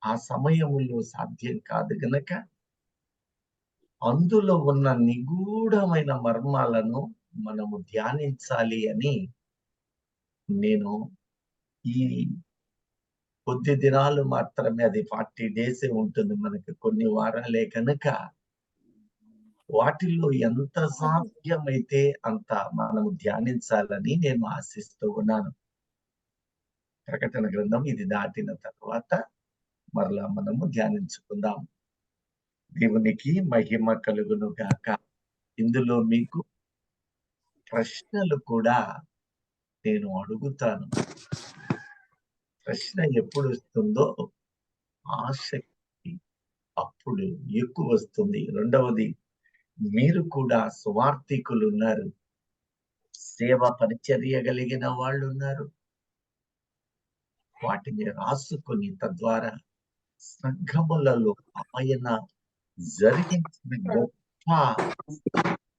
ఆ సమయములో సాధ్యం కాదు గనక అందులో ఉన్న నిగూఢమైన మర్మాలను మనము ధ్యానించాలి అని నేను ఈ కొద్ది దినాలు మాత్రమే, అది 40 డేసే ఉంటుంది మనకి, కొన్ని వారాలే కనుక వాటిల్లో ఎంత సాధ్యమైతే అంత మనము ధ్యానించాలని నేను ఆశిస్తూ ఉన్నాను. ప్రకటన గ్రంథం ఇది దాటిన తర్వాత మరలా మనము ధ్యానించుకుందాం. దేవునికి మహిమ కలుగును గాక. ఇందులో మీకు ప్రశ్నలు కూడా నేను అడుగుతాను. ప్రశ్న ఎప్పుడు వస్తుందో ఆసక్తి అప్పుడు ఎక్కువ వస్తుంది. రెండవది, మీరు కూడా సువార్థికులు ఉన్నారు, సేవ పరిచర్య కలిగిన వాళ్ళు ఉన్నారు. వాటిని రాసుకొని తద్వారా సంఘములలో ఆయన జరిగించిన గొప్ప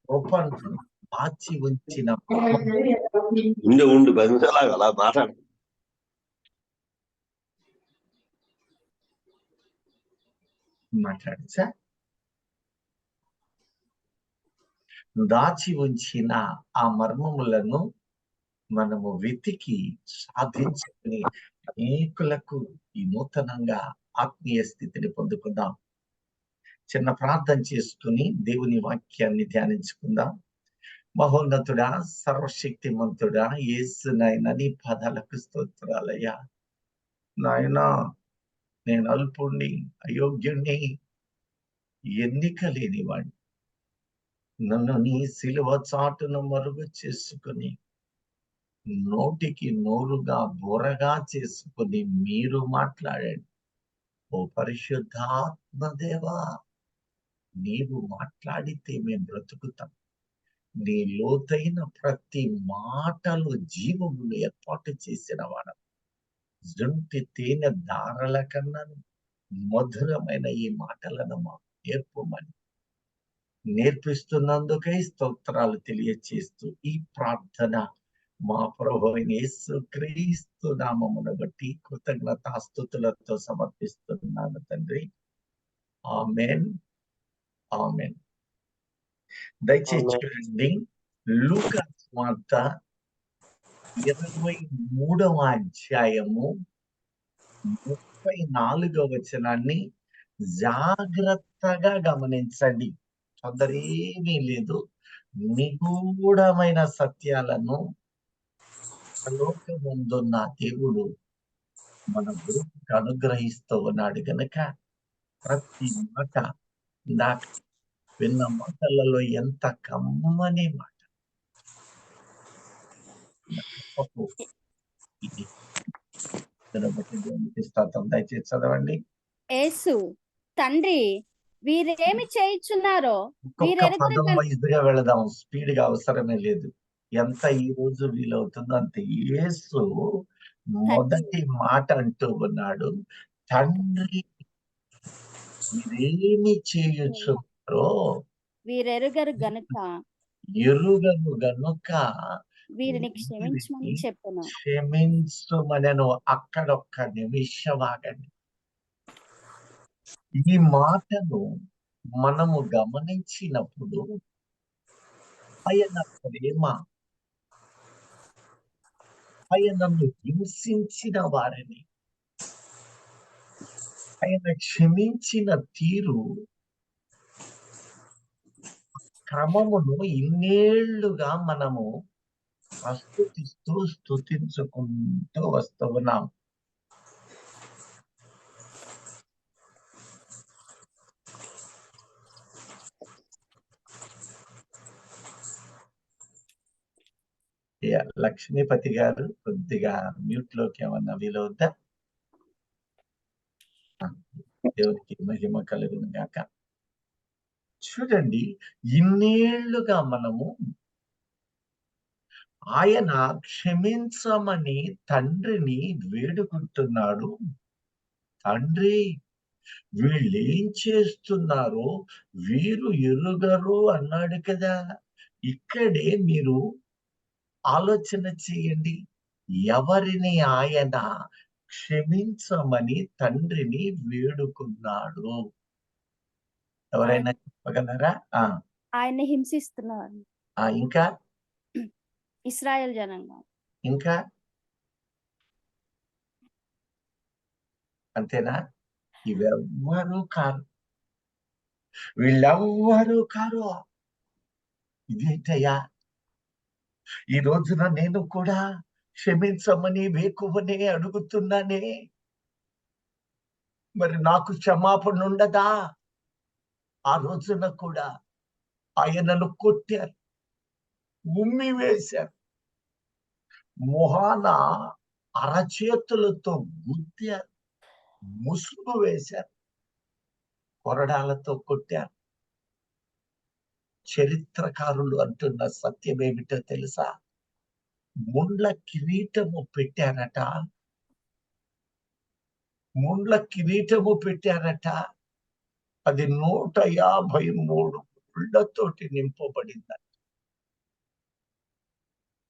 కృపను దాచి ఉంచిన ఉండు 10 నిమిషాలు అలా మాట్లాడచ్చా? దాచి ఉంచిన ఆ మర్మములను మనము వెతికి సాధించుకుని అనేకులకు ఈ నూతనంగా ఆత్మీయ స్థితిని పొందుకుందాం. చిన్న ప్రార్థన చేసుకుని దేవుని వాక్యాన్ని ధ్యానించుకుందాం. మహోన్నతుడా, సర్వశక్తిమంతుడా, యేసు నాయన, నీ పాదాలకు స్తోత్రాలయ్యా. నాయనా, నేను అల్పుణ్ణి, అయోగ్యుణ్ణి, ఎన్నిక లేనివాణ్ణి. నన్ను నీ సిలువ చాటును మరుగు చేసుకుని నోటికి నోరుగా బోరగా చేసుకుని మీరు మాట్లాడండి. ఓ పరిశుద్ధాత్మ దేవా, నీవు మాట్లాడితే మేము బ్రతుకుతాం. నీ లోతైన ప్రతి మాటలు జీవమును ఏర్పాటు చేసిన వాడు. జుంటి తేనె దారల కన్నా మధురమైన ఈ మాటలను మాకు నేర్పమని నేర్పిస్తున్నందుకై స్తోత్రాలు తెలియచేస్తూ ఈ ప్రార్థన మా ప్రభువైన యేసుక్రీస్తు నామమును బట్టి కృతజ్ఞతాస్తుతులతో సమర్పిస్తున్నాను తండ్రి. ఆమేన్, ఆమేన్. దయచేసి చూడండి, లూకా సువార్త 23వ అధ్యాయము 34వ వచనాన్ని జాగ్రత్తగా గమనించండి. తొందరేమీ లేదు. నిగూఢమైన సత్యాలను లోకముందున్న దేవుడు మన గురువుకు అనుగ్రహిస్తూ ఉన్నాడు గనక ప్రతి మాట, నాకు విన్న మాటలలో ఎంత కమ్మని మాట. దయచేసి చదవండి. యేసు తండ్రి, వీరేమి చేయుచున్నారో పదం వైజ్ గా వెళదాం, స్పీడ్ గా అవసరమే లేదు. ఎంత ఈ రోజు వీలవుతుందో అంత. యేసు మొదటి మాట అంటూ ఉన్నాడు, తండ్రి వీరేమి చేయుచున్నారో వీరెరుగరు గనుక వీరిని క్షమించమని చెప్పను. క్షమించమనను. అక్కడొక్క నిమిషం ఆగండి. ఈ మాటను మనము గమనించినప్పుడు ఆయన ప్రేమ, ఆయనను హింసించిన వారిని ఆయన క్షమించిన తీరు, క్రమమును ఇన్నేళ్లుగా మనము ప్రస్తుతిస్తూ స్తుతించుకుంటూ వస్తూ ఉన్నాం. లక్ష్మీపతి గారు కొద్దిగా మ్యూట్ లోకి ఏమన్నా వీలవుద్దా? దేవునికి మహిమ కలుగును గాక. చూడండి, ఇన్నేళ్లుగా మనము ఆయన క్షమించమని తండ్రిని వేడుకుంటున్నాడు. తండ్రి, వీళ్ళేం చేస్తున్నారో వీరు ఎరుగరు అన్నాడు కదా. ఇక్కడే మీరు ఆలోచన చేయండి, ఎవరిని ఆయన క్షమించమని తండ్రిని వేడుకున్నాడు. ఎవరైనా చెప్పగలరా? ఆయన్ని హింసిస్తున్నారు ఇంకా ఇశ్రాయేల్ జనంగా. ఇంకా అంతేనా? ఇవెవ్వరూ కారు, వీళ్ళెవ్వరూ కారు. ఇదేంటయ్యా, ఈ రోజున నేను కూడా క్షమించమని వేకువనే అడుగుతున్నానే, మరి నాకు క్షమాపణ ఉండదా? ఆ రోజున కూడా ఆయనను కొట్టారు, ఉమ్మి వేశారు, మొహాన అరచేతులతో గుద్దారు, ముసుగు వేశారు, కొరడాలతో కొట్టారు. చరిత్రకారులు అంటున్న సత్యం ఏమిటో తెలుసా? ముండ్ల కిరీటము పెట్టారట, ముండ్ల కిరీటము పెట్టారట. అది 153 ముళ్ళతోటి నింపబడింది.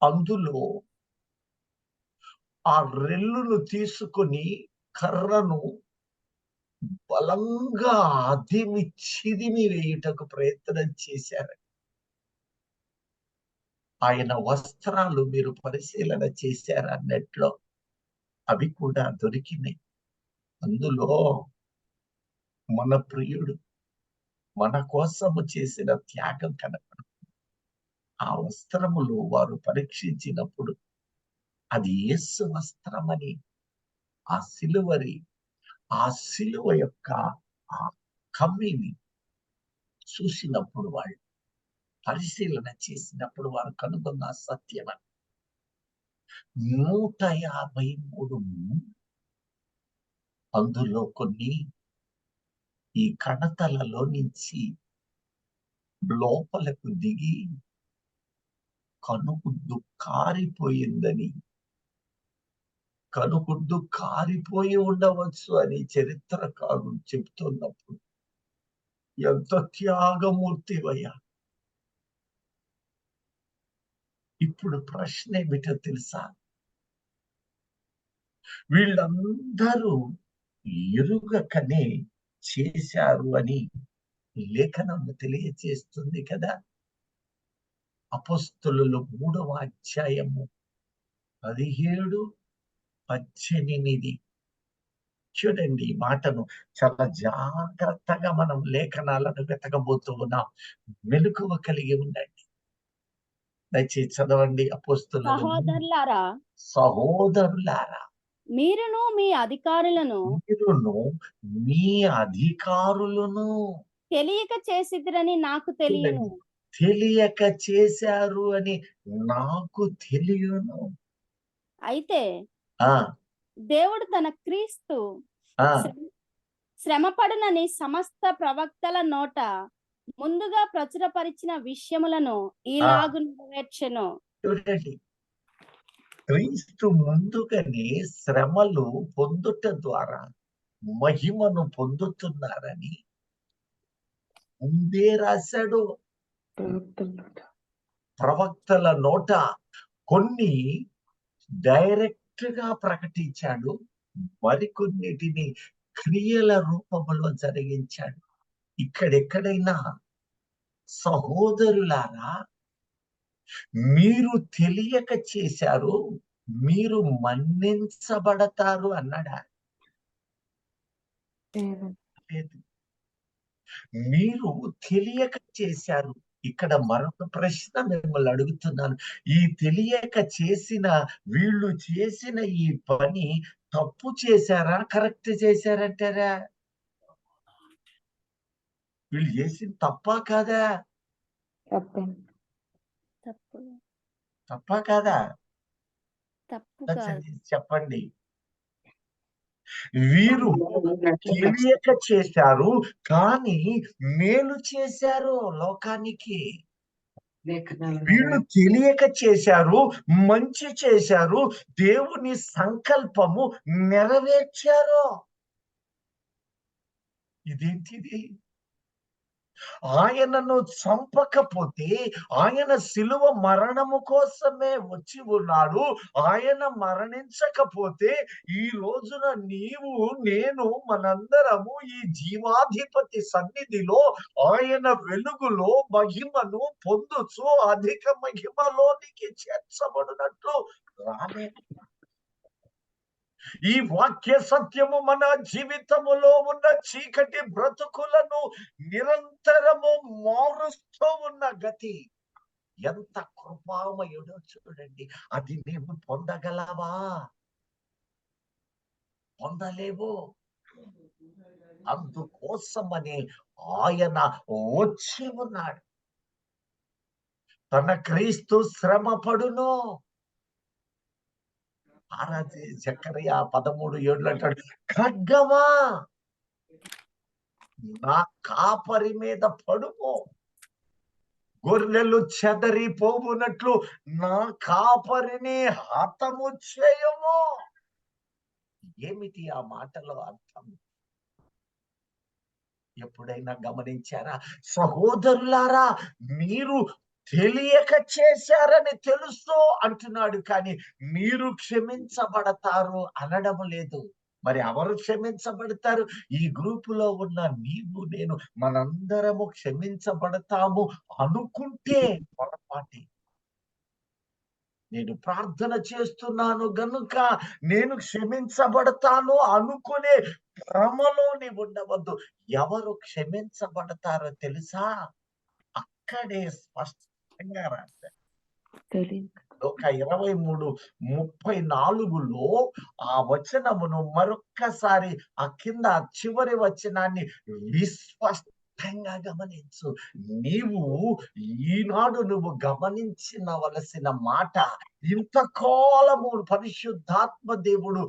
అందులో ఆ రెల్లును తీసుకొని కర్రను బలంగా అదిమి చిదిమి వేయుటకు ప్రయత్నం చేశారు. ఆయన వస్త్రాలు మీరు పరిశీలన చేశారా నెట్లో? అవి కూడా దొరికినాయి. అందులో మన ప్రియుడు మన కోసము చేసిన త్యాగం కనపడు. ఆ వస్త్రములు వారు పరీక్షించినప్పుడు అది యేసు వస్త్రమని, ఆ సిలువ యొక్క ఆ కమ్మిని చూసినప్పుడు, వాళ్ళు పరిశీలన చేసినప్పుడు వారు కనుగొన్న సత్యం 153. అందులో కొన్ని ఈ కణతలలో నుంచి లోపలకు దిగి కనుగుడ్డు కారిపోయిందని, కనుగుడ్డు కారిపోయి ఉండవచ్చు అని చరిత్రకారులు చెప్తున్నప్పుడు, ఎంత త్యాగమూర్తివయ్యా! ఇప్పుడు ప్రశ్న ఏమిటో తెలుసా? వీళ్ళందరూ ఎరుగకనే చేశారు అని లేఖనం తెలియజేస్తుంది కదా. అపోస్తలుల 3వ అధ్యాయము 17, 18. చూడండి, ఈ మాటను చాలా జాగ్రత్తగా మనం లేఖనాలను వెతకబోతూ ఉన్నాం. మెలకువ కలిగి ఉండండి. దయచేసి చదవండి. అపోస్తలుల సహోదరులారా, మీరును మీ అధికారులను తెలియక చేసిద్రని నాకు తెలియను. తెలియక చేశారు అని నాకు తెలియను. అయితే దేవుడు తన క్రీస్తు శ్రమపడునని సమస్త ప్రవక్తల నోట ముందుగా ప్రచురపరిచిన విషయములను ఈలాగు నెరవేర్చెను. చూడండి, క్రీస్తు ముందుగానే శ్రమలు పొందుట ద్వారా మహిమను పొందుతున్నారని ముందే రాశాడు. ప్రవక్తల నోట కొన్ని డైరెక్ట్ గా ప్రకటించాడు, మరికొన్నిటిని క్రియల రూపంలో జరిగించాడు. ఇక్కడెక్కడైనా సహోదరులారా, మీరు తెలియక చేశారు, మీరు మన్నించబడతారు అన్నాడా? లేదు. మీరు తెలియక చేశారు. ఇక్కడ మరొక ప్రశ్న మిమ్మల్ని అడుగుతున్నాను. ఈ తెలియక చేసిన వీళ్ళు చేసిన ఈ పని తప్పు చేశారా, కరెక్ట్ చేశారంటారా? వీళ్ళు చేసిన తప్పా కాదా? తప్పా కాదా? చెప్పండి. వీరు తెలియక చేశారు, కానీ మేలు చేశారు లోకానికి. వీళ్ళు తెలియక చేశారు, మంచి చేశారు, దేవుని సంకల్పము నెరవేర్చారు. ఇదేంటిది? ఆయనను చంపకపోతే ఆయన శిలువ మరణము కోసమే వచ్చి ఉన్నాడు. ఆయన మరణించకపోతే ఈ రోజున నీవు నేను మనందరము ఈ జీవాధిపతి సన్నిధిలో ఆయన వెలుగులో మహిమను పొందుచు అధిక మహిమలోనికి చేర్చబడినట్లు రానే. ఈ వాక్య సత్యము మన జీవితములో ఉన్న చీకటి బ్రతుకులను నిరంతరము మారుస్తూ ఉన్న గతి ఎంత కృపామయుడో చూడండి. అది నీవు పొందగలవా? పొందలేవు. అందుకోసమని ఆయన వచ్చి ఉన్నాడు. తన క్రీస్తు శ్రమ పడును. ఆరాధి జకరియా 13:7 అంటాడు, ఖడ్గమా నా కాపరి మీద పడుము, గొర్రెలు చెదరిపోవునట్లు నా కాపరిని హతము చేయము. ఏమిటి ఆ మాటలో అర్థం? ఎప్పుడైనా గమనించారా? సహోదరులారా, మీరు తెలియక చేశారని తెలుసు అంటున్నాడు, కానీ మీరు క్షమించబడతారు అనడం లేదు. మరి ఎవరు క్షమించబడతారు? ఈ గ్రూపులో ఉన్న నీవు నేను మనందరము క్షమించబడతాము అనుకుంటే పొరపాటి. నేను ప్రార్థన చేస్తున్నాను గనుక నేను క్షమించబడతాను అనుకునే భ్రమలో నీవు ఉండవద్దు. ఎవరు క్షమించబడతారో తెలుసా? అక్కడే స్పష్టంగా రాశారు. ఒక 23:34లో ఆ వచనమును మరొక్కసారి ఆ కింద చివరి వచనాన్ని విస్పష్టంగా గమనించు. నీవు ఈనాడు నువ్వు గమనించవలసిన మాట, ఇంతకాలము పరిశుద్ధాత్మ దేవుడు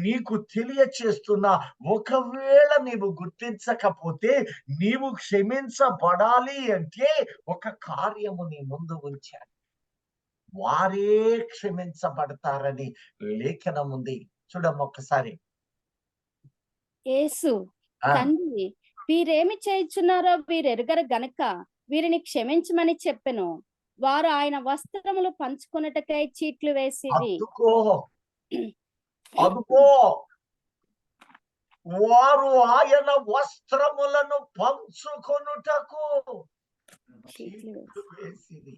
నీకు తెలియచేస్తున్నా, ఒకవేళ నీవు గుర్తించకపోతే నీవు క్షమించబడాలి అంటే ఒక కార్యము నీ ముందు ఉంచాడు. వారే క్షమించబడతారని లేఖనం ఉంది. చూడమ్మ ఒక్కసారి. యేసు, తండ్రి వీరేమి చేయుచున్నారో వీరెరుగరు గనక వీరిని క్షమించమని చెప్పెను. వారు ఆయన వస్త్రములు పంచుకొనుటకై చీట్లు వేసిరి. అదుకో వారు ఆయన వస్త్రములను పంచుకొనుటకు చీట్లు వేసిరి.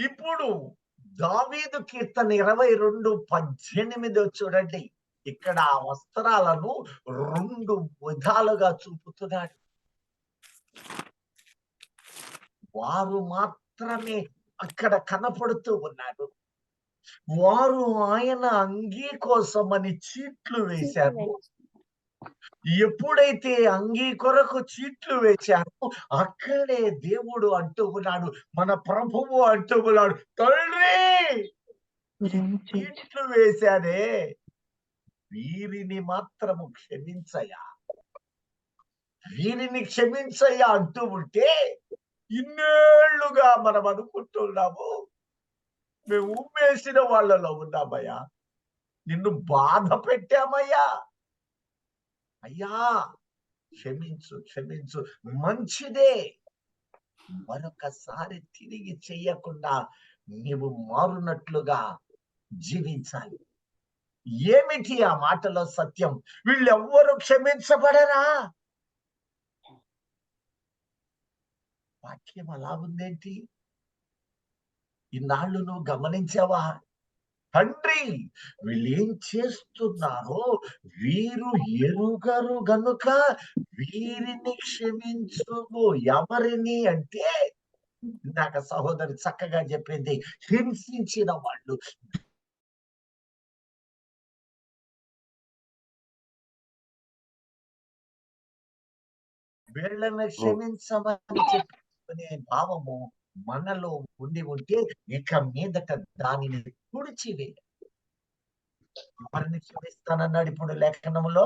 ఇప్పుడు దావీదు కీర్తన 22:18 చూడండి. ఇక్కడ ఆ వస్త్రాలను 2 విధాలుగా చూపుతున్నాడు. వారు మాత్రమే అక్కడ కనపడుతూ ఉన్నారు. వారు ఆయన అంగీ కోసమని చీట్లు వేశారు. ఎప్పుడైతే అంగీ కొరకు చీట్లు వేశారో అక్కడే దేవుడు అంటూ ఉన్నాడు, మన ప్రభువు అంటూ ఉన్నాడు, తండ్రి చీట్లు వేశానే, వీరిని మాత్రము క్షమించయ్యా, వీరిని క్షమించయ్యా అంటూ ఉంటే ఇన్నేళ్లుగా మనం అనుకుంటున్నాము మేము ఉమ్మేసిన వాళ్ళలో ఉన్నామయ్యా, నిన్ను బాధ పెట్టామయ్యా, అయ్యా క్షమించు క్షమించు, మంచిదే, మరొకసారి తిరిగి చెయ్యకుండా నీవు మారునట్లుగా జీవించాలి. ఏమిటి ఆ మాటలో సత్యం? వీళ్ళెవ్వరూ క్షమించబడరా? వాక్యం అలా ఉందేంటి? ఇన్నాళ్ళు నువ్వు గమనించావా? తండ్రి వీళ్ళేం చేస్తున్నారో వీరు ఎరుగరు గనుక వీరిని క్షమించుము. ఎవరిని అంటే, ఇందాక సహోదరి చక్కగా చెప్పింది, హింసించిన వాళ్ళు, వీళ్ళని క్షమించమని చెప్పుకునే భావము మనలో ఉండి ఉంటే ఇక మీదట దానిని తుడిచివే. ఎవరిని క్షమిస్తానన్నాడు ఇప్పుడు లేఖనంలో?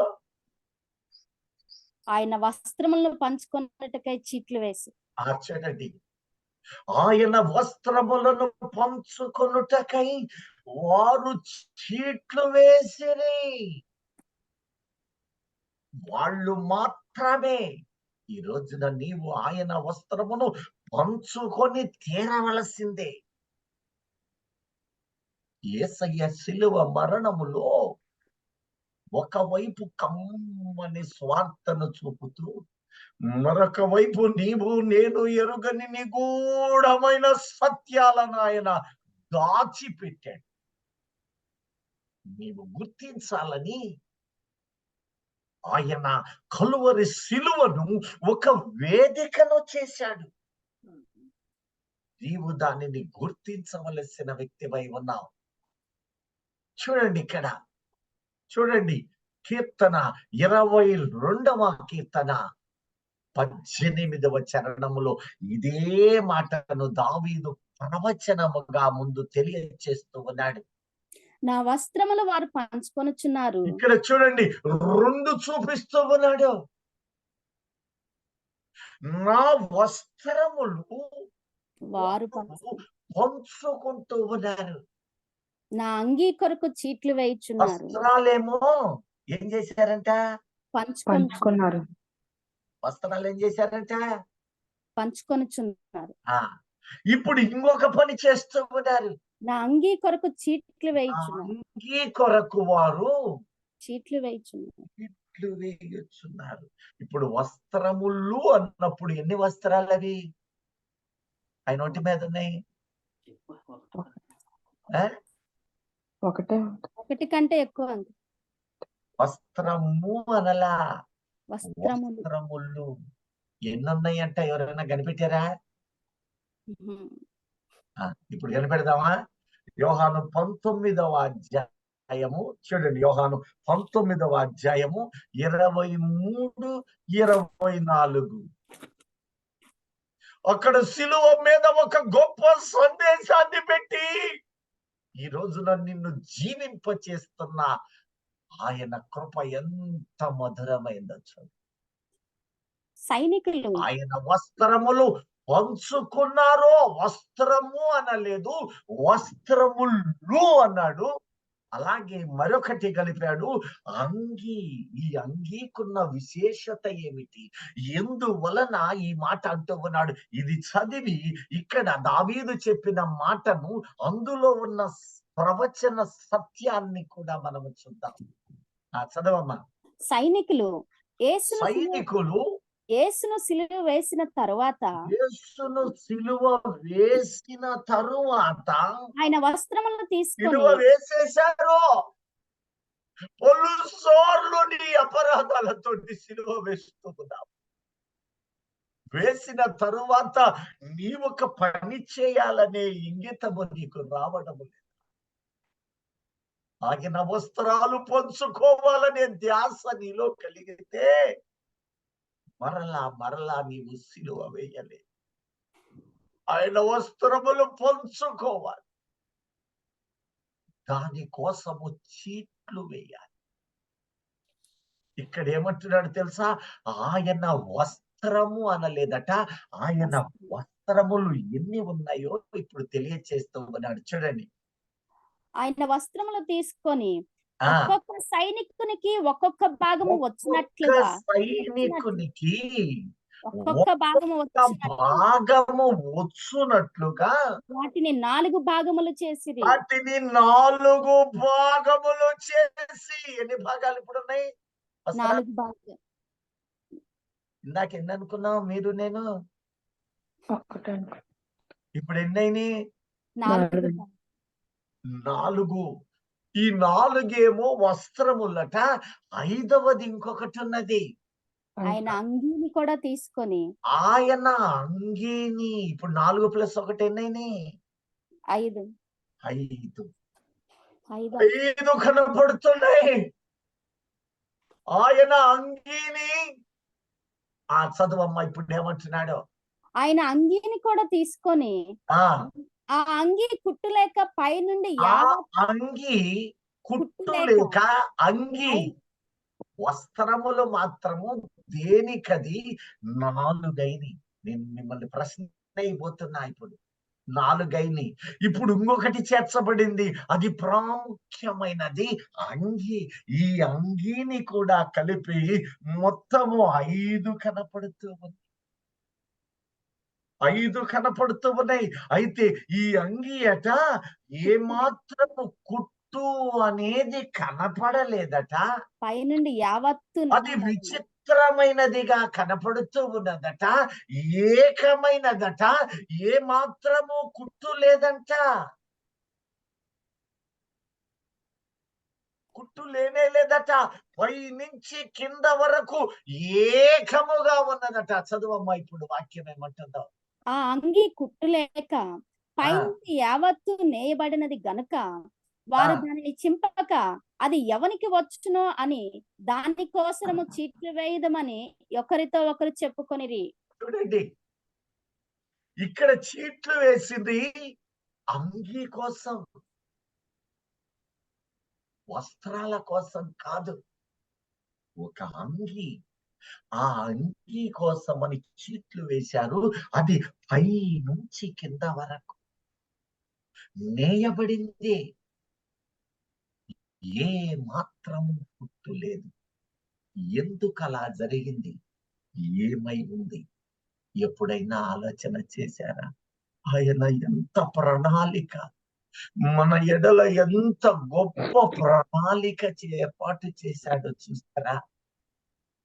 ఆయన వస్త్రములను పంచుకొనుటకై చీట్లు వేసి. చూడండి, ఆయన వస్త్రములను పంచుకొనుటకై వారు చీట్లు వేసిరి. వాళ్ళు మాత్రమే. ఈ రోజున నీవు ఆయన వస్త్రమును పంచుకొని తీరవలసిందే. యేసయ్య శిలువ మరణములో ఒకవైపు కమ్మని స్వార్థను చూపుతూ, మరొక వైపు నీవు నేను ఎరుగని నిగూఢమైన సత్యాలను ఆయన దాచిపెట్టాడు. నీవు గుర్తించాలని ఆయన కలువరి శిలువను ఒక వేదికను చేశాడు. నీవు దానిని గుర్తించవలసిన వ్యక్తివై ఉన్నావు. చూడండి ఇక్కడ, చూడండి కీర్తన 22వ కీర్తన 18వ చరణములో ఇదే మాటను దావీదు ప్రవచనముగా ముందు తెలియచేస్తూ ఉన్నాడు. నా వస్త్రములు వారు పంచుకొనుచున్నారు. ఇక్కడ చూడండి 2 చూపిస్తూ ఉన్నాడు. నా వస్త్రములు వారు పంచుకుంటూ ఉన్నారు. నా అంగీ కొరకు చీట్లు వేయుచున్నారు. వస్త్రాలేమో ఏం చేశారంట? పంచుకున్నారు. వస్త్రాలు ఏం చేశారంట? పంచుకొనుచున్నారు. ఇప్పుడు ఇంకొక పని చేస్తూ ఉన్నారు. నా అంగీ కొరకు చీట్లు వేయుచున్నారు. అంగీ కొరకు వారు చీట్లు వేయుచున్నారు. చీట్లు వేయుచున్నారు. ఇప్పుడు వస్త్రములు అన్నప్పుడు ఎన్ని వస్త్రాలు అవి ఆయన ఒంటి మీద ఉన్నాయి? ఒకటి కంటే ఎక్కువ ఉంది. వస్త్రము అనలా, వస్త్రములు ఎన్నున్నాయంట? ఎవరైనా కనిపెట్టారా? ఇప్పుడు కనిపెడదామా? యోహాను 19వ అధ్యాయము చూడండి. యోహాను 19వ అధ్యాయము 23, 24. అక్కడ శిలువ మీద ఒక గొప్ప సందేశాన్ని పెట్టి ఈ రోజున నిన్ను జీవింప చేస్తున్న ఆయన కృప ఎంత మధురమైందో చూడు. సైనికులు ఆయన వస్త్రములు పంచుకున్నారో, వస్త్రము అనలేదు, వస్త్రములు అన్నాడు. అలాగే మరొకటి కలిపాడు, అంగీ. ఈ అంగీకున్న విశేషత ఏమిటి? ఎందువలన ఈ మాట అంటూ ఉన్నాడు? ఇది చదివి ఇక్కడ దావీదు చెప్పిన మాటను, అందులో ఉన్న ప్రవచన సత్యాన్ని కూడా మనము చూద్దాం. చదవమ్మా. సైనికులు యేసును సిలువ వేసిన తరువాత ఆయన వస్త్రములను తీసుకొని వేసేశారు. పలుసార్లు నీ అపరాధాలతో సిలువ వేస్తున్నావు. వేసిన తరువాత నీ ఒక పని చేయాలనే ఇంగితము నీకు రావడము లేదు. ఆయన వస్త్రాలు పంచుకోవాలనే ధ్యాస నీలో కలిగితే మరలా నీవు సిలువ వేయలే. ఆయన వస్త్రములు పంచుకోవాలి. దానికోసము చీట్లు వేయాలి. ఇక్కడ ఏమంటున్నాడు తెలుసా? ఆయన వస్త్రము అనలేదట, ఆయన వస్త్రములు ఎన్ని ఉన్నాయో ఇప్పుడు తెలియచేస్తూ ఉన్నాడు. చూడండి. ఆయన వస్త్రములు తీసుకొని ఒక్కొక్క సైనికునికి ఒక్కొక్క భాగము వచ్చినట్లుగా వాటిని 4 భాగములు చేసి ఎన్ని భాగాలు ఇప్పుడు ఉన్నాయి? 4 భాగాలు. ఇందాక ఎన్ని అనుకున్నాం మీరు నేను? ఇప్పుడు ఎన్నైనా? 4. ఈ 4 వస్త్రములట. 5వది ఇంకొకటి ఉన్నది. ఆయన అంగీని కూడా తీసుకొని ఆయన అంగీని ఇప్పుడు 4 + 1 ఎన్నైనా? 5. 5 కనపడుతున్నాయి. ఆయన అంగీని చదువమ్మా. ఇప్పుడు ఏమంటున్నాడు? ఆయన అంగీని కూడా తీసుకొని ఆ అంగీ కుట్టులేక పై నుండి అంగీ కుట్టులేక అంగీ వస్త్రములు మాత్రము దేనికది 4 నేను మిమ్మల్ని ప్రశ్న అయిపోతున్నా. ఇప్పుడు 4 ఇప్పుడు ఇంకొకటి చేర్చబడింది, అది ప్రాముఖ్యమైనది అంగి. ఈ అంగీని కూడా కలిపి మొత్తము 5 కనపడుతూ ఉంది. 5 కనపడుతూ ఉన్నాయి. అయితే ఈ అంగి అట ఏమాత్రము కుట్టు అనేది కనపడలేదట. పైనుండి యావత్తు అది విచిత్రమైనదిగా కనపడుతూ ఉన్నదట, ఏకమైనదట, ఏ మాత్రము కుట్టు లేదంట. కుట్టు లేనే లేదట. పై నుంచి కింద వరకు ఏకముగా ఉన్నదట. చదువమ్మా ఇప్పుడు వాక్యం ఏమంటుందో. ఆ అంగి కుట్టు లేక ఆ, పైనుండి యావత్తు నేయబడినది గనుక వారు ఆ. దానిని చింపక అది ఎవనికి వచ్చునో అని దానికోసము చీట్లు వేయదమని ఒకరితో ఒకరు చెప్పుకొనిరి. చూడండి, ఇక్కడ చీట్లు వేసింది అంగీ కోసం, వస్త్రాల కోసం కాదు. ఒక అంగీ, ఆ అంగీ కోసం అని చీట్లు వేశారు. అది పై నుంచి కింద వరకు నేయబడింది, ఏ మాత్రము కుట్టు లేదు. ఎందుకు అలా జరిగింది? ఏమై ఉంది? ఎప్పుడైనా ఆలోచన చేశారా? ఆయన ఎంత ప్రణాళిక, మన ఎడల ఎంత గొప్ప ప్రణాళిక ఏర్పాటు చేశాడో చూస్తారా?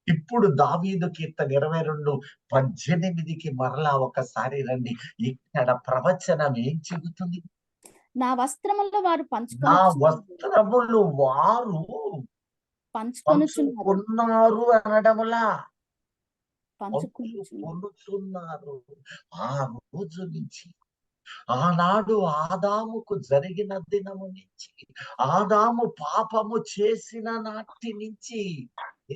ఇప్పుడు దావీదు కీర్తన 22:18కి మరలా ఒకసారి రండి. ఇక్కడ ప్రవచనం ఏం చెబుతుంది? నా వస్త్రముల్లో వారు నా వస్త్రములు వారు పంచుకున్నారు అనడములా, పంచుకొనుచున్నారు. ఆ రోజు నుంచి, ఆనాడు ఆదాముకు జరిగిన దినము నుంచి, ఆదాము పాపము చేసిన నాటి నుంచి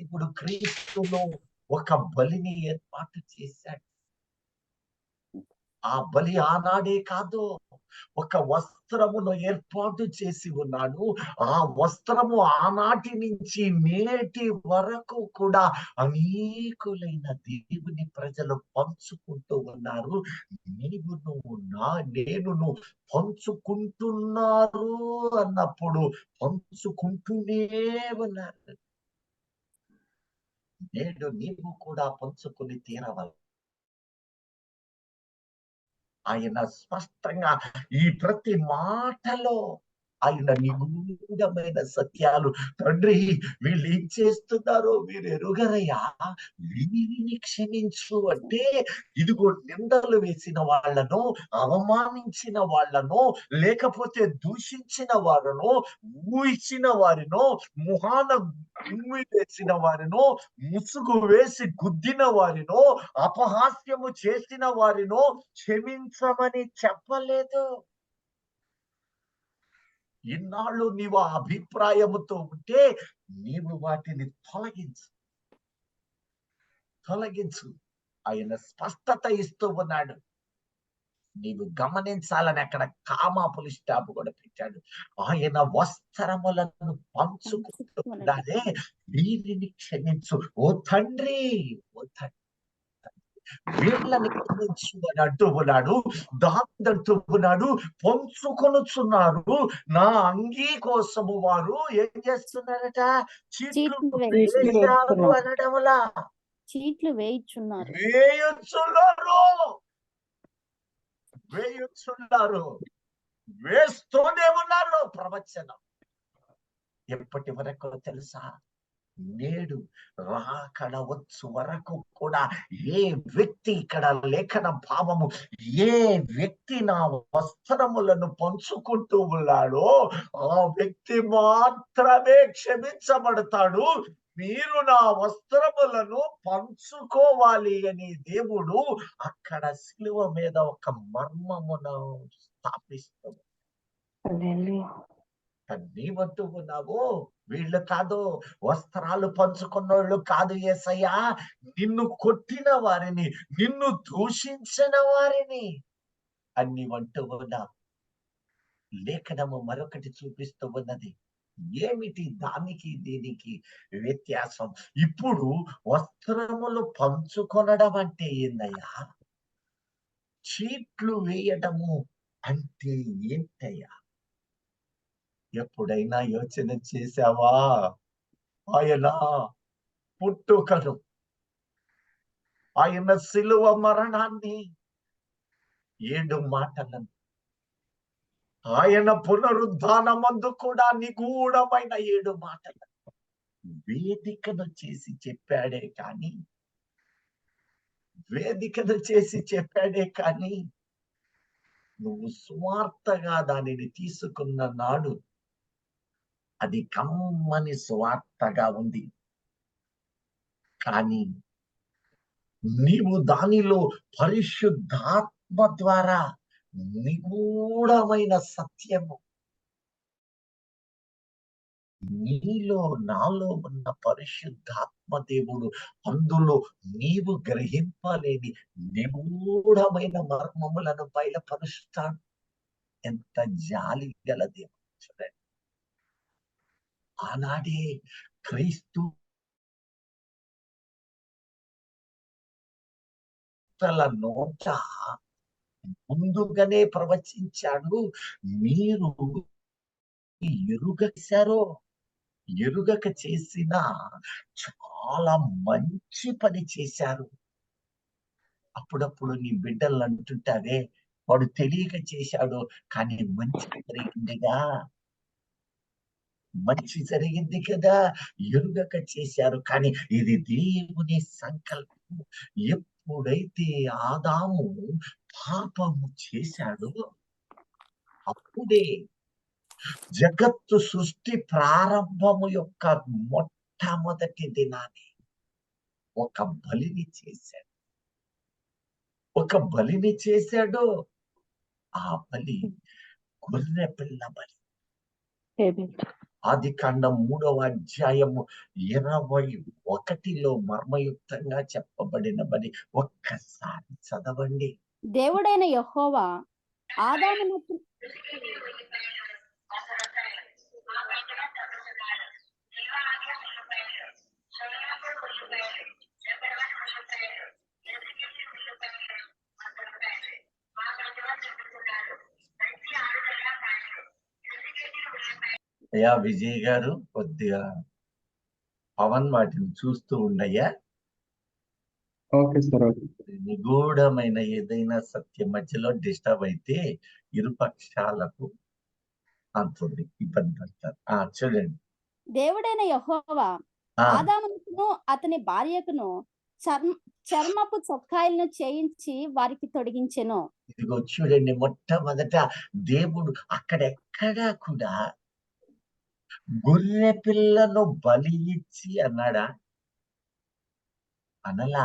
ఇప్పుడు క్రీస్తులో ఒక బలిని ఏర్పాటు చేశాడు. ఆ బలి ఆనాడే కాదు, ఒక వస్త్రమును ఏర్పాటు చేసి ఉన్నాడు. ఆ వస్త్రము ఆనాటి నుంచి నేటి వరకు కూడా అనేకులైన దేవుని ప్రజలు పంచుకుంటూ ఉన్నారు. నేను పంచుకుంటున్నారు అన్నప్పుడు పంచుకుంటూనే ఉన్నారు. నేడు నీవు కూడా పంచుకుని తీరవాలి. ఆయన స్పష్టంగా ఈ ప్రతి మాటలో ఆయన నిగూఢమైన సత్యాలు, తండ్రి వీళ్ళు ఏం చేస్తున్నారో మీరు ఎరుగరయ్యా, వీరిని క్షమించు అంటే, ఇదిగో నిందలు వేసిన వాళ్ళను, అవమానించిన వాళ్ళను, లేకపోతే దూషించిన వారిను, ఊహించిన వారిను, ముఖాన ఉమ్మి వేసిన వారిను, ముసుగు వేసి గుద్దిన వారిను, అపహాస్యము చేసిన వారిను క్షమించమని చెప్పలేదు. ఇన్నాళ్ళు నీవు ఆ అభిప్రాయముతో ఉంటే నీవు వాటిని తొలగించు. ఆయన స్పష్టత ఇస్తూ ఉన్నాడు. నీవు గమనించాలని అక్కడ కామా పులి స్టాప్ కూడా పెట్టాడు. ఆయన వస్త్రములను పంచుకుంటున్నాడే, వీరిని క్షమించు ఓ తండ్రి, ఓ తండ్రి, వీళ్ళని క్షమించు అని అంటూ ఉన్నాడు. దాంతో ఉన్నాడు, పంచుకొనుచున్నారు. నా అంగీ కోసము వారు ఏం చేస్తున్నారట? చీట్లు వేశారు అనడంలా, చీట్లు వేయుచున్నారు, వేస్తూనే ఉన్నారు. ప్రవచనం ఎప్పటి వరకు తెలుసా? నేడు రాకడ వచ్చు వరకు కూడా ఏ వ్యక్తి, ఇక్కడ లేఖన భావము, ఏ వ్యక్తి నా వస్త్రములను పంచుకుంటూ ఉన్నాడో ఆ వ్యక్తి మాత్రమే క్షమించబడతాడు. మీరు నా వస్త్రములను పంచుకోవాలి అని దేవుడు అక్కడ శిలువ మీద ఒక మర్మమును స్థాపిస్తుంది. నీవంటూ ఉన్నావు, వీళ్ళు కాదు, వస్త్రాలు పంచుకున్నోళ్ళు కాదు యేసయ్యా, నిన్ను కొట్టిన వారిని, నిన్ను దూషించిన వారిని అని నీవంటూ ఉన్నావు. లేఖనము మరొకటి చూపిస్తూ ఉన్నది. ఏమిటి దానికి దీనికి వ్యత్యాసం? ఇప్పుడు వస్త్రములు పంచుకొనడం అంటే ఏందయ్యా? చీట్లు వేయడము అంటే ఏంటయ్యా? ఎప్పుడైనా యోచన చేశావా? ఆయన పుట్టుకను, ఆయన శిలువ మరణాన్ని, 7 మాటలను, ఆయన పునరుద్ధానమందు కూడా నిగూఢమైన 7 మాటలను వేదికను చేసి చెప్పాడే కానీ నువ్వు సువార్తగా దానిని తీసుకున్న నాడు అది కమ్మని సువార్తగా ఉంది. కానీ నీవు దానిలో పరిశుద్ధాత్మ ద్వారా నిగూఢమైన సత్యము, నీలో నాలో ఉన్న పరిశుద్ధాత్మ దేవుడు అందులో నీవు గ్రహింపలేని నిగూఢమైన మర్మములను బయలుపరుస్తాడు. ఎంత జాలి గల దేవుడు చూడండి. ఆనాడే క్రీస్తు నోట ముందుగానే ప్రవచించాడు, మీరు ఎరుగక చేసిన చాలా మంచి పని చేశారు. అప్పుడప్పుడు నీ బిడ్డలు అంటుంటారే, వాడు తెలియక చేశాడు కానీ మంచి జరిగింది కదా, ఎరుగక చేశారు కానీ ఇది దేవుని సంకల్పం. ఎప్పుడైతే ఆదాము పాపము చేశాడో అప్పుడే జగత్తు సృష్టి ప్రారంభము యొక్క మొట్టమొదటి దినాన్ని ఒక బలిని చేశాడు. ఆ బలి గొర్రె పిల్ల బలి. ఆదికాండం 3వ అధ్యాయము 21లో మర్మయుక్తంగా చెప్పబడిన బలి ఒక్కసారి చదవండి. దేవుడైన యెహోవా ఆదామును అయ్యా విజయ్ గారు, కొద్దిగా పవన్ వాటిని చూస్తూ ఉండయ్యా. Okay sir. నిగూఢమైన ఏదైనా సత్యం మధ్యలో డిస్టర్బ్ అయితే ఇరుపక్షాలకు అంతుంది, ఇబ్బంది పడతారు. చూడండి. దేవుడైన యెహోవా ఆదామును అతని భార్యకును చర్మపు చొక్కాయలను చేయించి వారికి తొడిగించెను. ఇదిగో చూడండి, మొట్టమొదట దేవుడు అక్కడెక్కడా కూడా గొర్రె పిల్లను బలి ఇచ్చి అన్నాడా? అనలా.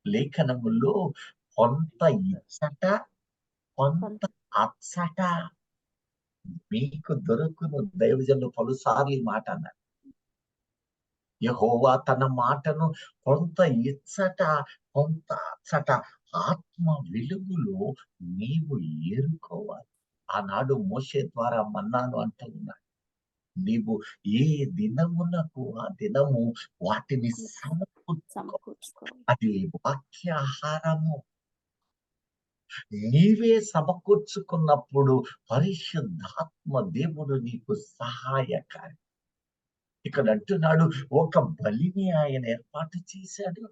లేఖనములో కొంత ఇచ్చట కొంత అచ్చట మీకు దొరుకును. దైవజనులు పలుసార్లు మాట అన్నారు. యెహోవా తన మాటను కొంత ఇచ్చట కొంత అచ్చట ఆత్మ వెలుగులో నీవు ఏరుకోవాలి. ఆనాడు మోషే ద్వారా మన్నాను అంటూ ఉన్నాడు, నీవు ఏ దినమునకు ఆ దినము వాటిని సమకూర్చుకో. అది వాక్యాహారము. నీవే సమకూర్చుకున్నప్పుడు పరిశుద్ధాత్మ దేవుడు నీకు సహాయకారి. ఇక్కడ అంటున్నాడు, ఒక బలిని ఆయన ఏర్పాటు చేశాడు.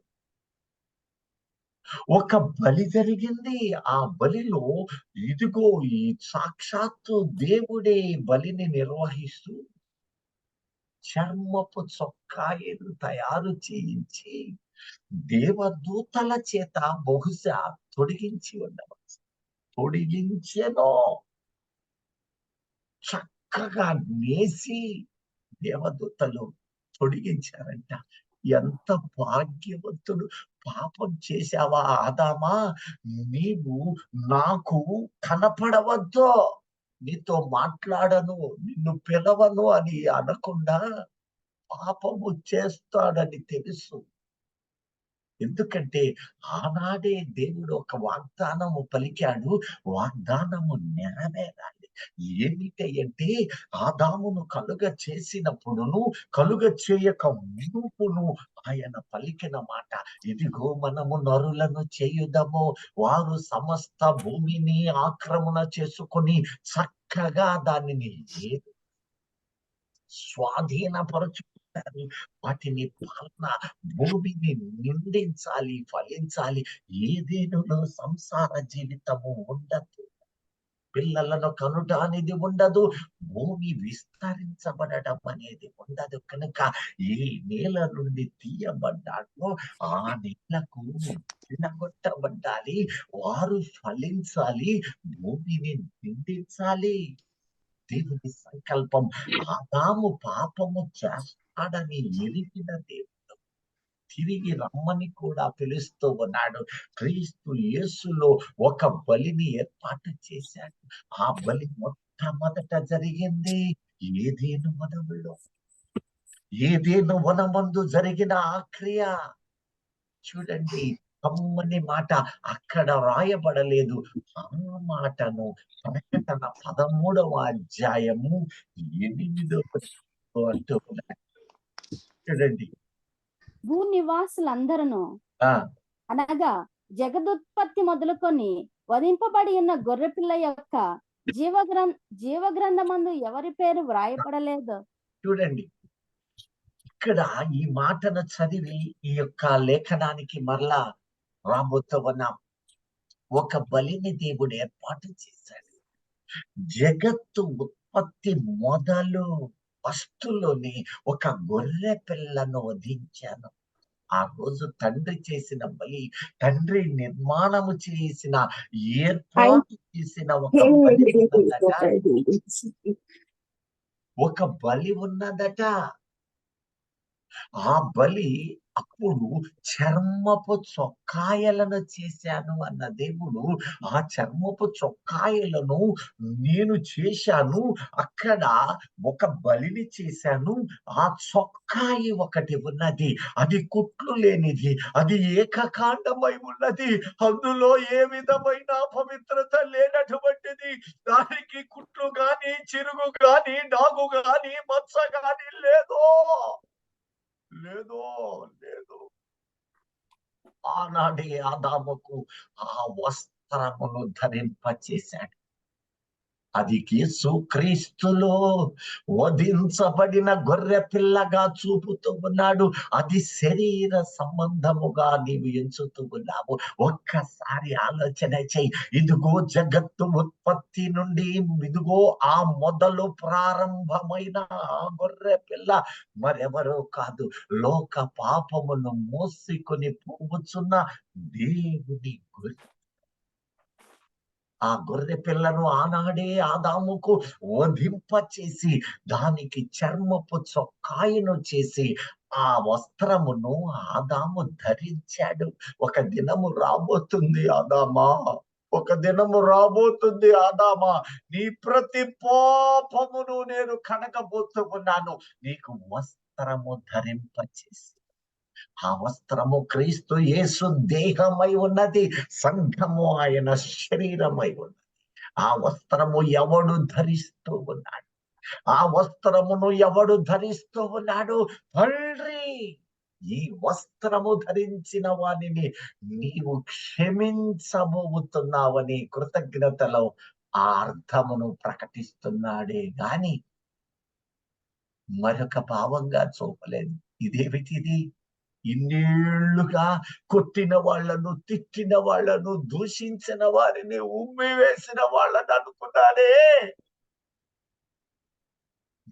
ఒక బలి జరిగింది. ఆ బలిలో ఇదిగో ఈ సాక్షాత్తు దేవుడే బలిని నిర్వహిస్తూ చర్మపు చొక్కాయలు తయారు చేయించి దేవదూతల చేత బహుశా తొడిగించి ఉండవచ్చు. తొడిగించెను. చక్కగా నేసి దేవదూతలు తొడిగించారంట. ఎంత భాగ్యవంతుడు! పాపం చేశావా ఆదామా, నీవు నాకు కనపడవద్దు, నీతో మాట్లాడను, నిన్ను పిలవను అని అనకుండా పాపము చేస్తాడని తెలుసు. ఎందుకంటే ఆనాడే దేవుడు ఒక వాగ్దానము పలికాడు, వాగ్దానము నెరవేరాలి. ఏమిటంటే ఆదామును కలుగ చేసినప్పుడును కలుగ చేయక మునుపును ఆయన పలికిన మాట, ఇదిగో మనము నరులను చేయుదము, వారు సమస్త భూమిని ఆక్రమణ చేసుకొని చక్కగా దానిని స్వాధీనపరుచుకుంటారు. వాటిని పాలన, భూమిని నిండించాలి, ఫలించాలి. ఏదేనులో సంసార జీవితము ఉండదు, పిల్లలను కనుట అనేది ఉండదు, భూమి విస్తరించబడడం అనేది ఉండదు. కనుక ఏ నేల నుండి తీయబడ్డాడో ఆ నేలకు విడగొట్టబడాలి, వారు ఫలించాలి, భూమిని నిండించాలి. దేవుని సంకల్పం. ఆదాము పాపము చేస్తాడని ఎరిగిన దేవుడు తిరిగి రమ్మని కూడా పిలుస్తూ ఉన్నాడు. క్రీస్తు యేసులో ఒక బలిని ఏర్పాటు చేశాడు. ఆ బలి మొట్టమొదట జరిగింది ఏదెను వనములో. ఏదెను వనమందు జరిగిన ఆ క్రియ చూడండి, కమ్మని మాట అక్కడ రాయబడలేదు. ఆ మాటను ప్రకటన 13వ అధ్యాయము 8వ అంటూ ఉన్నాడు. చూడండి. భూ నివాసులందరూ ఆ అనగా జగదుత్పత్తి మొదలుకొని వధింపబడి ఉన్న గొర్రెపిల్ల యొక్క జీవగ్రంథమందు ఎవరి పేరు వ్రాయబడలేదు. చూడండి, ఇక్కడ ఈ మాటను చదివి ఈ యొక్క లేఖనానికి మరలా రాబోతూ ఉన్నాం. ఒక బలిని దేవుడు ఏర్పాటు చేశాడు. జగత్తు ఉత్పత్తి మొదలు ఫస్టులోని ఒక గొర్రె పిల్లను వధించాను. ఆ రోజు తండ్రి చేసిన బలి, తండ్రి నిర్మాణము చేసిన, ఏర్పాటు చేసిన ఒక బలి ఉన్నదట. ఒక బలి ఉన్నదట. ఆ బలి అప్పుడు చర్మపు చొక్కాయలను చేశాను అన్న దేవుడు, ఆ చర్మపు చొక్కాయలను నేను చేశాను. అక్కడ ఒక బలిని చేశాను. ఆ చొక్కాయి ఒకటి ఉన్నది, అది కుట్లు లేనిది, అది ఏకకాండమై ఉన్నది. అందులో ఏ విధమైన పవిత్రత లేనటువంటిది. దానికి కుట్లు గాని, చిరుగు గాని, డాగు గాని, మచ్చ గాని లేదు. ఆనాడే ఆదాముకు ఆ వస్త్రమును ధరింపచేశాడు. అది యేసు క్రీస్తులో వధించబడిన గొర్రె పిల్లగా చూపుతూ ఉన్నాడు. అది శరీర సంబంధముగా నీవు ఎంచుతూ ఉన్నావు. ఒక్కసారి ఆలోచన చెయ్యి. ఇదిగో జగత్తు ఉత్పత్తి నుండి, ఇదిగో ఆ మొదలు ప్రారంభమైన ఆ గొర్రె పిల్ల మరెవరో కాదు, లోక పాపమును మోసుకొని పోవచ్చున్న దేవుని గొర్రె. ఆ గొర్రె పిల్లను ఆనాడే ఆదాముకు వధింపచేసి, దానికి చర్మపు చొక్కాయను చేసి, ఆ వస్త్రమును ఆదాము ధరించాడు. ఒక దినము రాబోతుంది ఆదామా, ఒక దినము రాబోతుంది ఆదామా, నీ ప్రతి పాపమును నేను కడగబోతూ ఉన్నాను, నీకు వస్త్రము ధరింపచేసి. ఆ వస్త్రము క్రీస్తు యేసు దేహమై ఉన్నది, సంఘము ఆయన శరీరమై ఉన్నది. ఆ వస్త్రము ఎవడు ధరిస్తూ ఉన్నాడు? ఆ వస్త్రమును ఎవడు ధరిస్తూ ఉన్నాడు? తండ్రి. ఈ వస్త్రము ధరించిన వానిని నీవు క్షమించబోతున్నావని కృతజ్ఞతలో ఆ అర్థమును ప్రకటిస్తున్నాడే గాని మరొక భావంగా చూపలేదు. ఇదేమిటిది? ఇన్నేళ్లుగా కొట్టిన వాళ్ళను, తిట్టిన వాళ్ళను, దూషించిన వారిని, ఉమ్మి వేసిన వాళ్ళని అనుకున్నానే,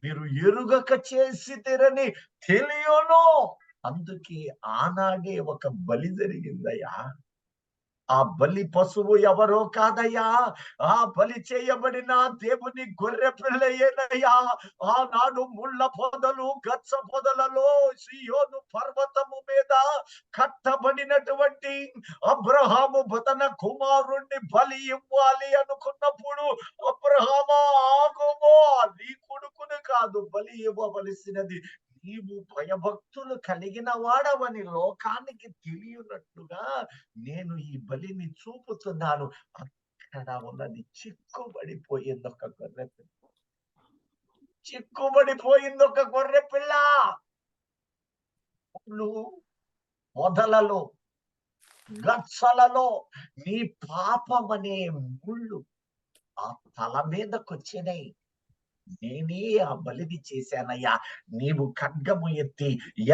మీరు ఎరుగక చేసి తీరని తెలియను. అందుకే ఆనాడే ఒక బలి జరిగిందయ్యా. ఆ బలి పశువు ఎవరో కాదయ్యా, ఆ బలి చేయబడిన దేవుని గొర్రె పిల్లయేనయ్యా. ఆనాడు ముళ్ళ పొదలు, గచ్చ పొదలలో సియోను పర్వతము మీద కట్టబడినటువంటి అబ్రహాము తన కుమారుణ్ణి బలి ఇవ్వాలి అనుకున్నప్పుడు, అబ్రహామా ఆగుమో, నీ కొడుకును కాదు బలి ఇవ్వవలసినది, నీవు భయభక్తులు కలిగిన వాడవని లోకానికి తెలియనట్లుగా నేను ఈ బలిని చూపుతున్నాను. అక్కడ ఉన్నది చిక్కుబడిపోయింది ఒక గొర్రె పిల్ల. చిక్కుబడిపోయింది ఒక గొర్రె పిల్ల. ముళ్ళు, పొదలలో, గచ్చలలో నీ పాపమనే ముళ్ళు ఆ తల మీదకు వచ్చినాయి. నేనే ఆ బలిని చేశానయ్యా. నీవు ఖడ్గము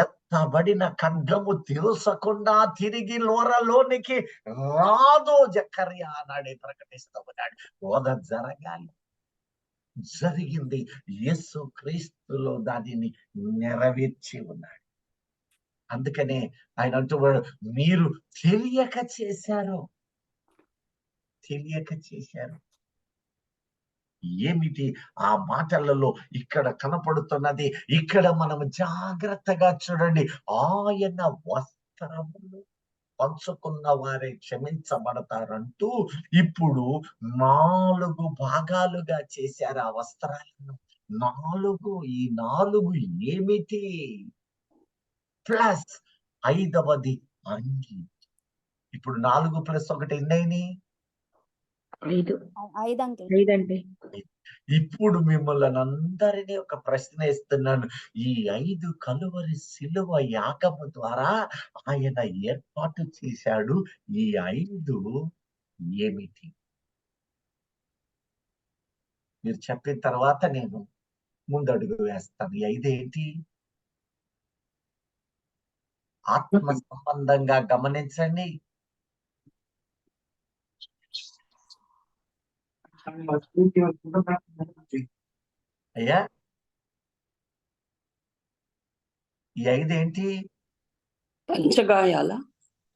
ఎత్తబడిన ఖడ్గము తెలుసకుండా తిరిగి లోరలోనికి రాదు జకర్యా అన్నాడే ప్రకటిస్తూ ఉన్నాడు. బోధ జరగాలి, జరిగింది. యేసు క్రీస్తులో దానిని నెరవేర్చి ఉన్నాడు. అందుకనే ఆయన అంటున్నాడు, మీరు తెలియక చేశారు. ఏమిటి ఆ మాటలలో ఇక్కడ కనపడుతున్నది? ఇక్కడ మనం జాగ్రత్తగా చూడండి. ఆయన వస్త్రములు పంచుకున్న వారే క్షమించబడతారంటూ ఇప్పుడు 4 భాగాలుగా చేశారు ఆ వస్త్రాలను. 4 ఈ 4 ఏమిటి? ప్లస్ 5వది అంగి. ఇప్పుడు 4 + 1 ఎన్నైనాయి? 5 ఇప్పుడు మిమ్మల్ని అందరినీ ఒక ప్రశ్న ఇస్తున్నాను. ఈ 5 కలువరి శిలువ యాగము ద్వారా ఆయన ఏర్పాటు చేశాడు. ఈ 5 ఏమిటి? మీరు చెప్పిన తర్వాత నేను ముందడుగు వేస్తాను. ఈ 5 ఏంటి? ఆత్మ సంబంధంగా గమనించండి. అయ్యా, ఈ 5 ఏంటి?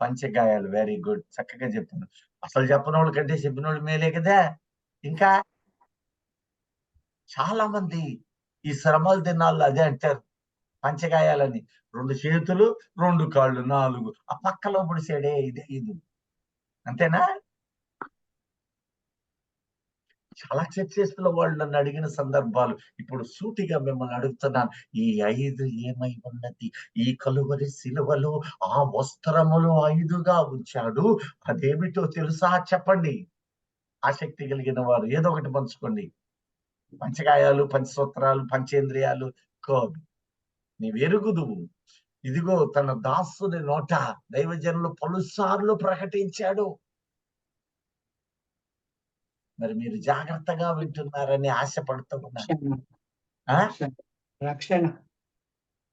పంచగాయాలు. వెరీ గుడ్, చక్కగా చెప్తున్నా. అసలు చెప్పిన వాళ్ళ కంటే చెప్పిన వాళ్ళు మేలే కదా. ఇంకా చాలా మంది ఈ శ్రమల దినాల్లో అదే అంటారు, పంచగాయాలని. 2 చేతులు, 2 కాళ్ళు, 4. ఆ పక్కలో పొడిసాడే ఇదే 5. అంతేనా? చాలా చర్చలో వాళ్ళు నన్ను అడిగిన సందర్భాలు. ఇప్పుడు సూటిగా మిమ్మల్ని అడుగుతున్నాను, ఈ 5 ఏమై ఉన్నది? ఈ కలువరి శిలువలో ఆ వస్త్రములు 5గా ఉంచాడు. అదేమిటో తెలుసా? చెప్పండి. ఆసక్తి కలిగిన వారు ఏదో ఒకటి పంచుకోండి. పంచగాయాలు, పంచసూత్రాలు, పంచేంద్రియాలు కాదు. నీవెరుగుదువు. ఇదిగో తన దాసుని నోట దైవజనులు పలుసార్లు ప్రకటించాడు. మరి మీరు జాగ్రత్తగా వింటున్నారని ఆశపడుతూ ఉన్నారు. రక్షణ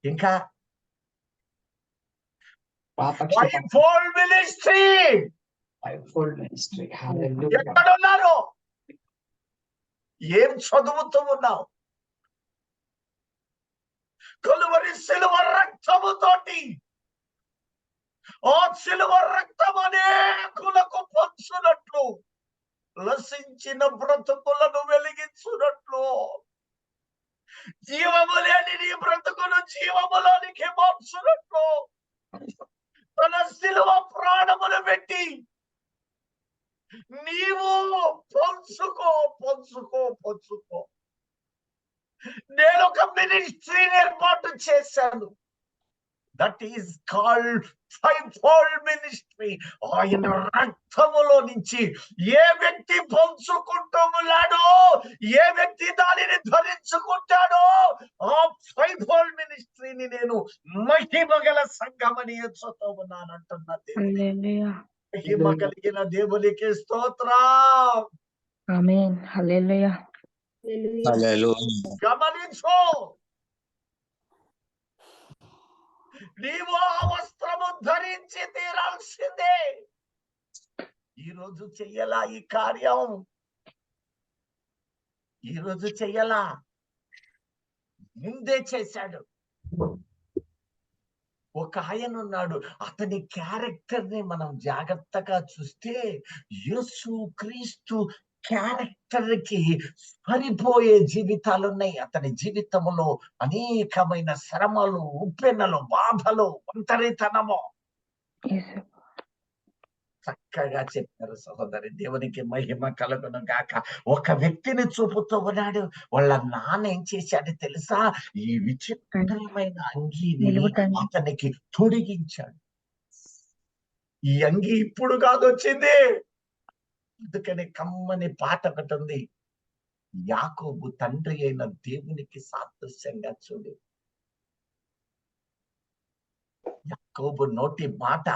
ఇంకా ఫైవ్‌ఫోల్డ్ మినిస్ట్రీ హల్లెలూయా. ఎక్కడున్నారు? ఏం చదువుతూ ఉన్నావు? కలువరి శిలువ రక్తముతోటి ఆ శిలువ రక్తం అనేకులకు పంచునట్లు, లసించిన బ్రతుకులను వెలిగించునట్లు, జీవము లేని నీ బ్రతుకును జీవములోనికి మార్చునట్లు తన శిలువ ప్రాణమును పెట్టి నీవు పంచుకో. నేను ఒక మినిస్ట్రీని ఏర్పాటు చేశాను. That is called fivefold ministry. ఆయన రక్తములో నుంచి ఏ వ్యక్తి పంచుకుంటూ ఉన్నాడో, ఏ వ్యక్తి దానిని ధరించుకుంటాడో, ఆ ఫైవ్‌ఫోల్డ్ మినిస్ట్రీని నేను మహిమగల సంఘమని ఎంచుతూ ఉన్నానంటున్నా దేవుని. మహిమ కలిగిన దేవునికి స్తోత్రం. ఆమేన్. హల్లెలూయా. గమనించు, నీవు ఆ వస్త్రము ధరించి తీరాల్సిందే. ఈరోజు చెయ్యాలా ఈ కార్యం? ఈరోజు చెయ్యాలా? ముందే చేశాడు. ఒక ఆయన ఉన్నాడు, అతని క్యారెక్టర్ ని మనం జాగ్రత్తగా చూస్తే యేసు క్రీస్తు క్యారెక్టర్ కి సరిపోయే జీవితాలు ఉన్నాయి. అతని జీవితంలో అనేకమైన శ్రమలు, ఉప్పెనలు, బాధలు, ఒంటరితనము. చక్కగా చెప్పారు సహోదరి. దేవునికి మహిమ కలుగును గాక. ఒక వ్యక్తిని చూపుతూ ఉన్నాడు. వాళ్ళ నాన్న ఏం చేశాడు తెలుసా? ఈ విచిత్రమైన అంగీని అతనికి తొడిగించాడు. ఈ అంగి ఇప్పుడు కాదు వచ్చింది, అందుకని కమ్మని పాట ఒకటి ఉంది. యాకోబు తండ్రి అయిన దేవునికి సాదృశ్యంగా చూడు. యాకోబు నోటి మాట,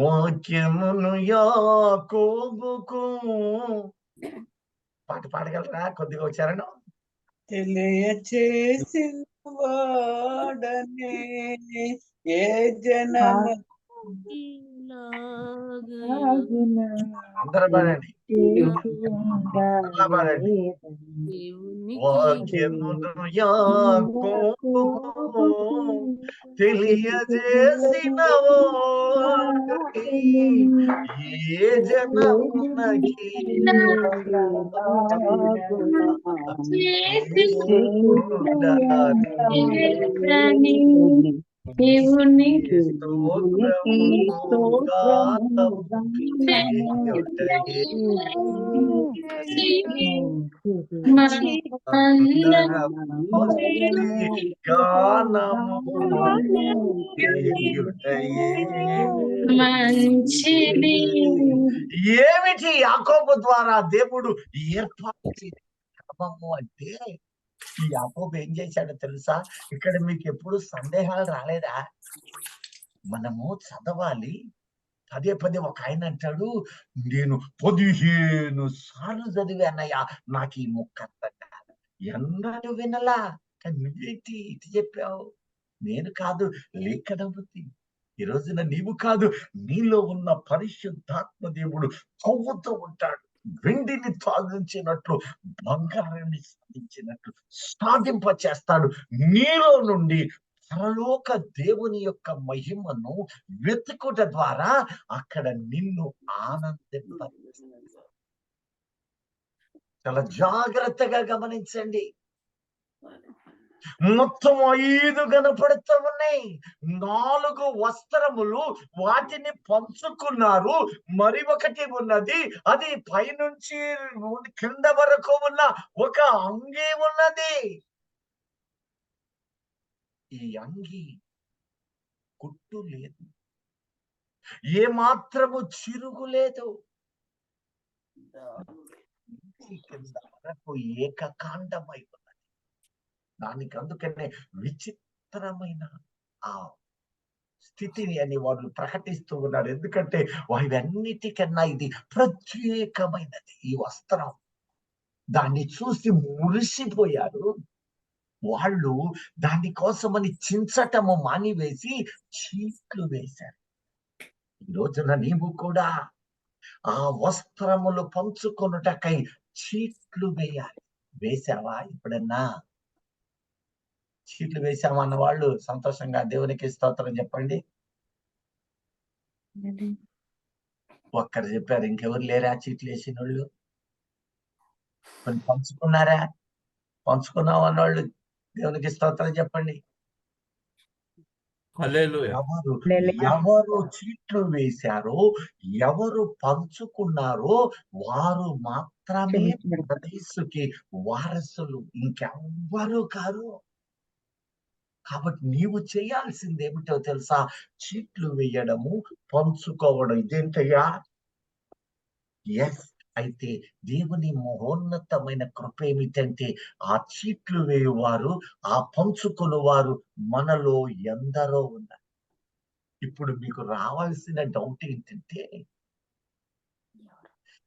వాక్యమును యాకోబుకు. పాట పాడగలరా కొద్దిగా వచ్చారను? తెలియచేసిన వాడనే ఏ జనము అందరూ పాడండి, అలా పాడండి. వాక్యమును యాకోబుకు తెలియజేసిన వాడని ఏ జనమునకి దేవునికి మంచిది. ఏమిటి యాకోబు ద్వారా దేవుడు ఏర్పాటు చేసిన క్రమము అంటే, ఈ యాకోబు ఏం చేశాడో తెలుసా? ఇక్కడ మీకు ఎప్పుడు సందేహాలు రాలేదా? మనము చదవాలి. పదే పదే ఒక ఆయన అంటాడు, నేను 15 సార్లు చదివానయ్యా, నాకు ఈ ముక్క అర్థం కాదు. ఎన్నడూ వినలా. కానీ నువ్వేంటి ఇటు చెప్పావు? నేను కాదు, లేఖనం ఉంది. ఈ రోజున నీవు కాదు, నీలో ఉన్న పరిశుద్ధాత్మ దేవుడు కొవ్వుతూ ఉంటాడు. వెండిని సాధించినట్లు, బంగారాన్ని సాధించినట్లు సాధింప చేస్తాడు. నీలో నుండి పరలోక దేవుని యొక్క మహిమను వెతుకుట ద్వారా అక్కడ నిన్ను ఆనందింపజేస్తాడు. చాలా జాగ్రత్తగా గమనించండి. మొత్తం 5 కనపడుతూ ఉన్నాయి. 4 వస్త్రములు, వాటిని పంచుకున్నారు. మరి ఒకటి ఉన్నది, అది పైనుంచి కింద వరకు ఉన్న ఒక అంగీ ఉన్నది. ఈ అంగీ కుట్టు లేదు, ఏ మాత్రము చిరుగు లేదు. కింద వరకు ఏకకాండమై ఉన్నది. దానికి అందుకనే విచిత్రమైన ఆ స్థితిని అని వాళ్ళు ప్రకటిస్తూ ఉన్నారు. ఎందుకంటే వాటన్నిటికన్నా ఇది ప్రత్యేకమైనది ఈ వస్త్రం. దాన్ని చూసి మురిసిపోయారు వాళ్ళు. దానికోసమని చించటము మానివేసి చీట్లు వేశారు. ఈ రోజున నీవు కూడా ఆ వస్త్రములు పంచుకొనుటకై చీట్లు వేయాలి. వేశావా ఎప్పుడన్నా? చీట్లు వేశామన్న వాళ్ళు సంతోషంగా దేవునికి స్తోత్రం చెప్పండి. ఒక్కరు చెప్పారు, ఇంకెవరు లేరా చీట్లు వేసిన వాళ్ళు? కొన్ని పంచుకున్నారా? పంచుకున్నాం అన్నవాళ్ళు దేవునికి స్తోత్రం చెప్పండి. ఎవరు చీట్లు వేశారో, ఎవరు పంచుకున్నారో వారు మాత్రమే పరదేశుకి వారసులు, ఇంకెవ్వరు కాదు. కాబట్టి నీవు చేయాల్సింది ఏమిటో తెలుసా? చీట్లు వేయడము, పంచుకోవడం. ఇదేంటయ్యా? ఎస్. అయితే దేవుని మహోన్నతమైన కృప ఏమిటంటే, ఆ చీట్లు వేయువారు, ఆ పంచుకుని వారు మనలో ఎందరో ఉన్నారు. ఇప్పుడు మీకు రావాల్సిన డౌట్ ఏంటంటే,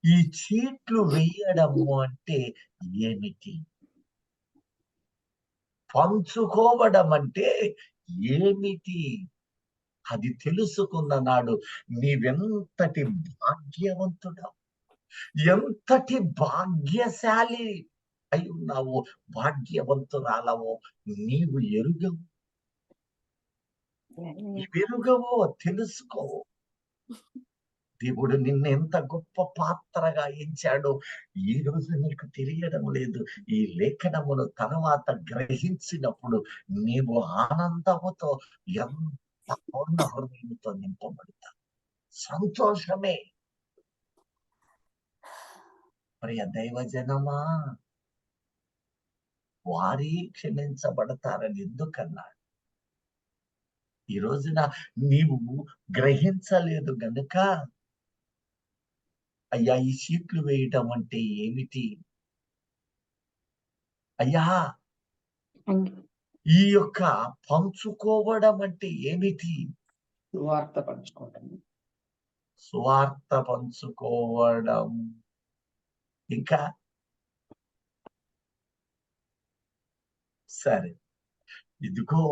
ఈ చీట్లు వేయడము అంటే ఏమిటి? పంచుకోవడం అంటే ఏమిటి? అది తెలుసుకున్న నాడు నీవెంతటి భాగ్యవంతుడవు, ఎంతటి భాగ్యశాలి అయి ఉన్నావో, భాగ్యవంతురాలవో నీవు ఎరుగవో తెలుసుకో. దేవుడు నిన్ను ఎంత గొప్ప పాత్రగా ఎంచాడో ఈ రోజు నీకు తెలియడం లేదు. ఈ లేఖనమును తర్వాత గ్రహించినప్పుడు నీవు ఆనందముతో, ఎంత పూర్ణ హృదయంతో నింపబడతా. సంతోషమే. ప్రియ దైవజనమా, వారి క్షమించబడతారని ఎందుకన్నాడు? ఈ రోజున నీవు గ్రహించలేదు గనుక అయ్యా ఈ చీట్లు వేయటం అంటే ఏమిటి అయ్యా, అంగి- ఈ యొక్క పంచుకోవడం అంటే ఏమిటి, సువార్త పంచుకోవడం. స్వార్థ పంచుకోవడం. ఇంకా సరే, ఇదిగో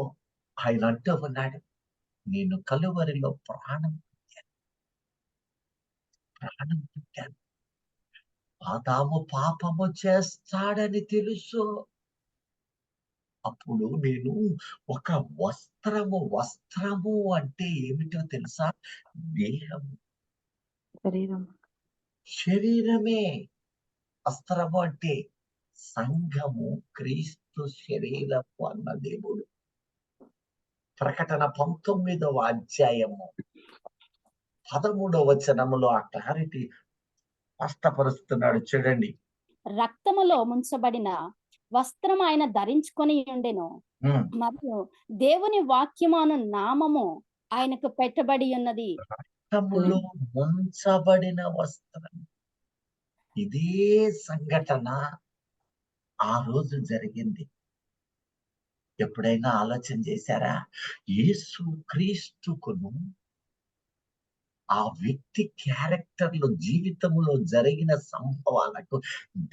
ఆయన అంటూ ఉన్నాడు, నేను కలువరిలో ప్రాణం పెట్టాను. ఆదాము పాపము చేస్తాడని తెలుసు. అప్పుడు నేను ఒక వస్త్రము అంటే ఏమిటో తెలుసా? దేహం, శరీరం. శరీరమే. వస్త్రము అంటే సంఘము, క్రీస్తు శరీరము అన్న దేవుడు. ప్రకటన 19వ అధ్యాయము 13వ వచనములో ఆ క్లారిటీ స్పష్టపరుస్తున్నాడు. చూడండి. రక్తములో ముంచబడిన వస్త్రం ఆయన ధరించుకొని ఉండెను, మరియు దేవుని వాక్యము అను నామము ఆయనకు పెట్టబడి ఉన్నది. రక్తములో ముంచబడిన వస్త్రం. ఇదే సంఘటన ఆ రోజు జరిగింది. ఎప్పుడైనా ఆలోచన చేశారా? యేసు క్రీస్తుకును ఆ వ్యక్తి క్యారెక్టర్లో, జీవితంలో జరిగిన సంభవాలకు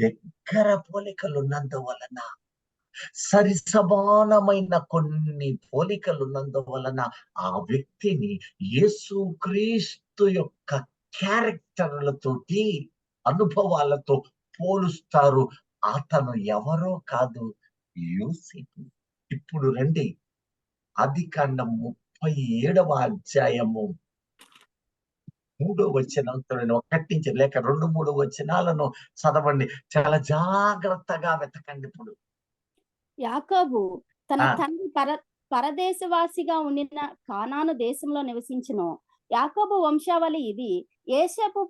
దగ్గర పోలికలు ఉన్నందువలన, సరి సమానమైన కొన్ని పోలికలు ఉన్నందువలన ఆ వ్యక్తిని యేసు క్రీస్తు యొక్క క్యారెక్టర్లతోటి, అనుభవాలతో పోలుస్తారు. అతను ఎవరో కాదు, యోసేపు. ఇప్పుడు రండి, ఆదికాండం 37వ అధ్యాయము 3వ వచనం చూడండి. 1 నుంచి లేక 2, 3 వచనాలను చదవండి. చాలా జాగ్రత్తగా వెతకండి. ఇప్పుడు యాకోబు తన ఆ. తండ్రి పరదేశవాసిగా ఉండిన కానాను దేశంలో నివసించును. యాకోబు వంశావళి ఇది. యోసేపు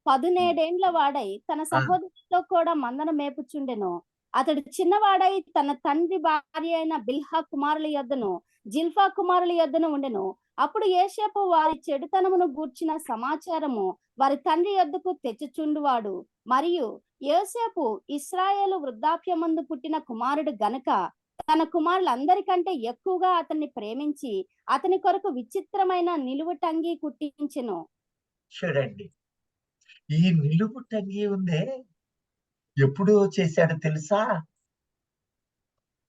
17 వాడై తన సహోదరులతో కూడా మందను మేపుచుండెను. అతడు చిన్నవాడై తన తండ్రి భార్య అయిన బిల్హా కుమారుల యొద్దను, జిల్ఫా కుమారుల యొద్దను ఉండెను. అప్పుడు యోసేపు వారి చెడుతనమును గూర్చిన సమాచారము వారి తండ్రి యొద్దకు తెచ్చుచుండువాడు. మరియు యోసేపు ఇశ్రాయేలు వృద్ధాప్యమందు పుట్టిన కుమారుడు గనుక తన కుమారులందరికంటే ఎక్కువగా అతన్ని ప్రేమించి అతని కొరకు విచిత్రమైన నిలువుటంగి కుట్టించెను. చూడండి, ఈ నిలువుటంగి ఉందే ఎప్పుడు చేశాడో తెలుసా?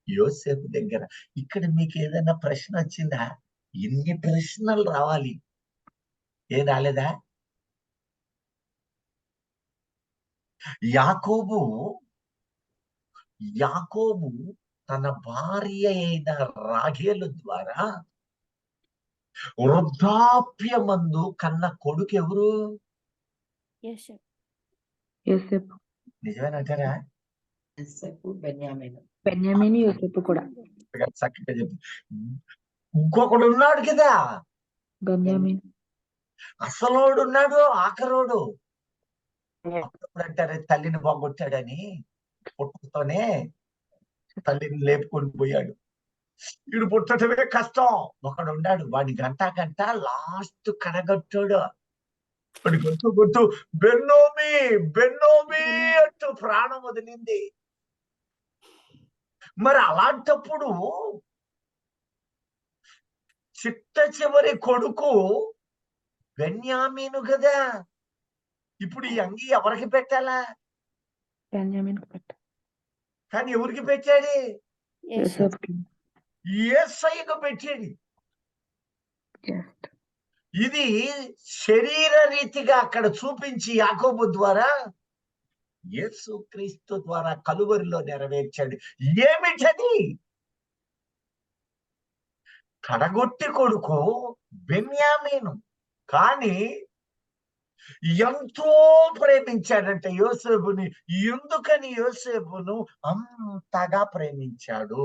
యోసేపు దగ్గర. ఇక్కడ మీకు ఏదైనా ప్రశ్న వచ్చిందా? ఎన్ని ప్రశ్నలు రావాలి, ఏం రాలేదా? యాకోబు తన భార్య అయిన రాహేలు ద్వారా వృద్ధాప్యమందు కన్న కొడుకు ఎవరు? యోసేపు. నిజమేనంటారా? యోసేపు, బెన్యామీను. బెన్యామీను, యోసేపు కూడా. చక్కగా చెప్పు. ఇంకొకడు ఉన్నాడు కదా, బెన్యామీను. అసలోడు ఉన్నాడు, ఆఖరోడు. అప్పుడు అంటారే తల్లిని బాగొట్టాడని, పుట్టుకతోనే తల్లిని లేపుకొని పోయాడు. వీడు పుట్టటమే కష్టం. ఒకడు ఉన్నాడు, వాడి గంట లాస్ట్ కడగట్టాడు. వాడి గొంతు బెన్నోమి అంటూ ప్రాణం వదిలింది. మరి అలాంటప్పుడు చిట్ట చివరి కొడుకు బెన్యామీను కదా. ఇప్పుడు ఈ అంగి ఎవరికి పెట్టాలా? బెన్యామీను పెట్ట. కానీ ఎవరికి పెట్టాడు? యోసేపుకి. యేసయ్యకు పెట్టాడు. ఇది శరీర రీతిగా అక్కడ చూపించి యాకోబు ద్వారా యేసు క్రీస్తు ద్వారా కలువరిలో నెరవేర్చాడు. ఏమిటది? కడగొట్టి కొడుకు బెన్యామీను. కానీ ఎంతో ప్రేమించాడంటే యోసేపుని. ఎందుకని యోసేపును అంతగా ప్రేమించాడు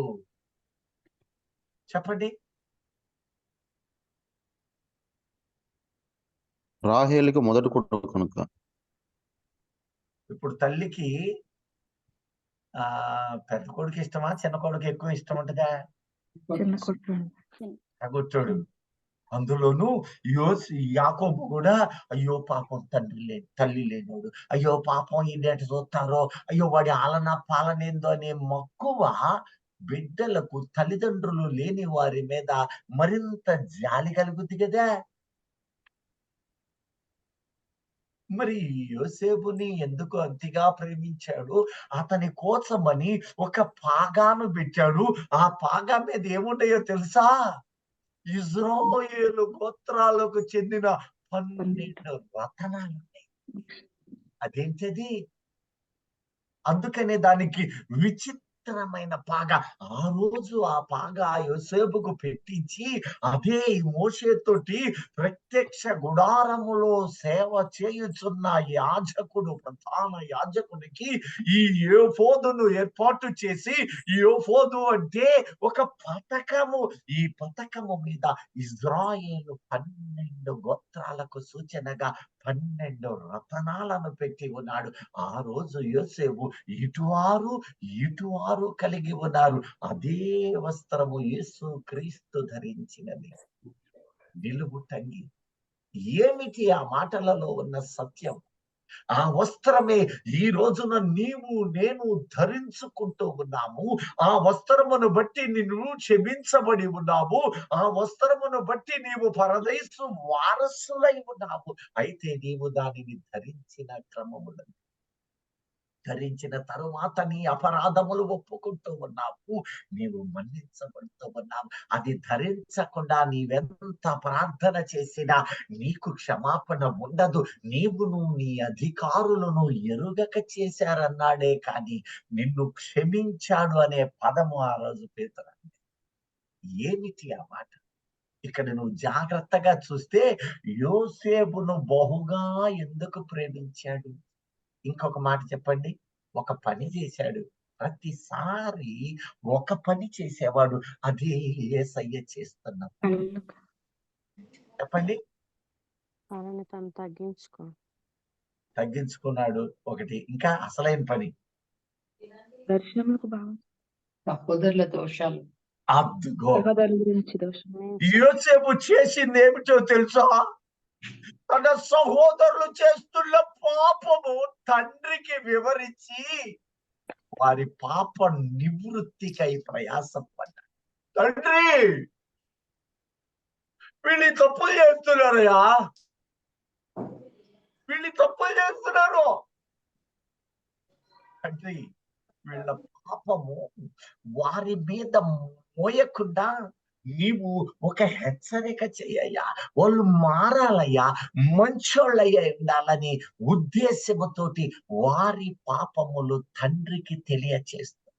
చెప్పండి? రాహేలుకి మొదటి కొడుకు కనుక. ఇప్పుడు తల్లికి పెద్ద కొడుకు ఇష్టమా, చిన్న కొడుకు ఎక్కువ ఇష్టం ఉంటుందా? చిన్న కొడుకు. కడగొట్టాడు. అందులోను యాకోబు కూడా అయ్యో పాపం తల్లి లేనోడు, అయ్యో పాపం ఈయన చూస్తారో, అయ్యో వాడి ఆలన పాలనేందో అనే మక్కువ బిడ్డలకు తల్లిదండ్రులు లేని వారి మీద మరింత జాలి కలుగుద్ది కదా. మరి యోసేపుని ఎందుకు అంతిగా ప్రేమించాడు? అతని కోసమని ఒక పాగాను పెట్టాడు. ఆ పాగా మీద ఏమున్నాయో తెలుసా? ఇజ్రాయేలు గోత్రాలకు చెందిన 12 రతనాలు ఉన్నాయి. అదేంటది? అందుకనే దానికి విచిత్రమైన పాగా. ఆ రోజు ఆ పాగా యోసేపుకు పెట్టించి అదే మోషేతోటి ప్రత్యక్ష గుడారములో సేవ చేయుచున్న యాజకుడు, ప్రధాన యాజకునికి ఈ ఏఫోదును ఏర్పాటు చేసి, ఈ ఏఫోదు అంటే ఒక పతకము, ఈ పతకము మీద ఇజ్రాయేలు 12 గోత్రాలకు సూచనగా 12 రతనాలను పెట్టి ఉన్నాడు. ఆ రోజు యోసేపు ఇటువారు కలిగి ఉన్నారు. అదే వస్త్రము యేసు క్రీస్తు ధరించినది, నిలువుటంగి. ఏమిటి ఆ మాటలలో ఉన్న సత్యం? ఆ వస్త్రమే ఈ రోజున నీవు నేను ధరించుకుంటూ ఉన్నాము. ఆ వస్త్రమును బట్టి నిన్ను క్షమించబడి ఉన్నాము. ఆ వస్త్రమును బట్టి నీవు పరదేశు వారసులై ఉన్నావు. అయితే నీవు దానిని ధరించిన క్రమములను ధరించిన తరువాత నీ అపరాధములు ఒప్పుకుంటూ ఉన్నావు, నీవు మన్నించబడుతూ ఉన్నావు. అది ధరించకుండా నీవెంత ప్రార్థన చేసినా నీకు క్షమాపణ ఉండదు. నీవును నీ అధికారులను ఎరుగక చేశారన్నాడే కానీ నిన్ను క్షమించాడు అనే పదము ఆ రోజు పేతురు. ఏమిటి ఆ మాట? ఇక్కడ నువ్వు జాగ్రత్తగా చూస్తే యోసేపును బహుగా ఎందుకు ప్రేమించాడు? ఇంకొక మాట చెప్పండి. ఒక పని చేశాడు. ప్రతిసారి ఒక పని చేసేవాడు. అదే యేసయ్య చేస్తున్నప్పుడు. చెప్పండి. తగ్గించుకున్నాడు ఒకటి. ఇంకా అసలైన పని దర్శనములకు భావం, సహోదరుల దోషాలు. అద్దుగో సహోదరుల గురించి దోషం. యోసేపు చేసింది ఏమిటో తెలుసా? తన సహోదరులు చేస్తున్న పాపము తండ్రికి వివరించి వారి పాప నివృత్తికై ప్రయాసపడ్డాడు. తండ్రి, వీళ్ళు తప్పులు చేస్తున్నారయ్యా, వీళ్ళు తప్పులు చేస్తున్నారు. తండ్రి, వీళ్ళ పాపము వారి మీద మోయకుండా నీవు ఒక హెచ్చరిక చెయ్యయ్యా, వాళ్ళు మారాలయ్యా, మంచోళ్ళయ్యా ఉండాలని ఉద్దేశముతోటి వారి పాపములు తండ్రికి తెలియచేస్తారు.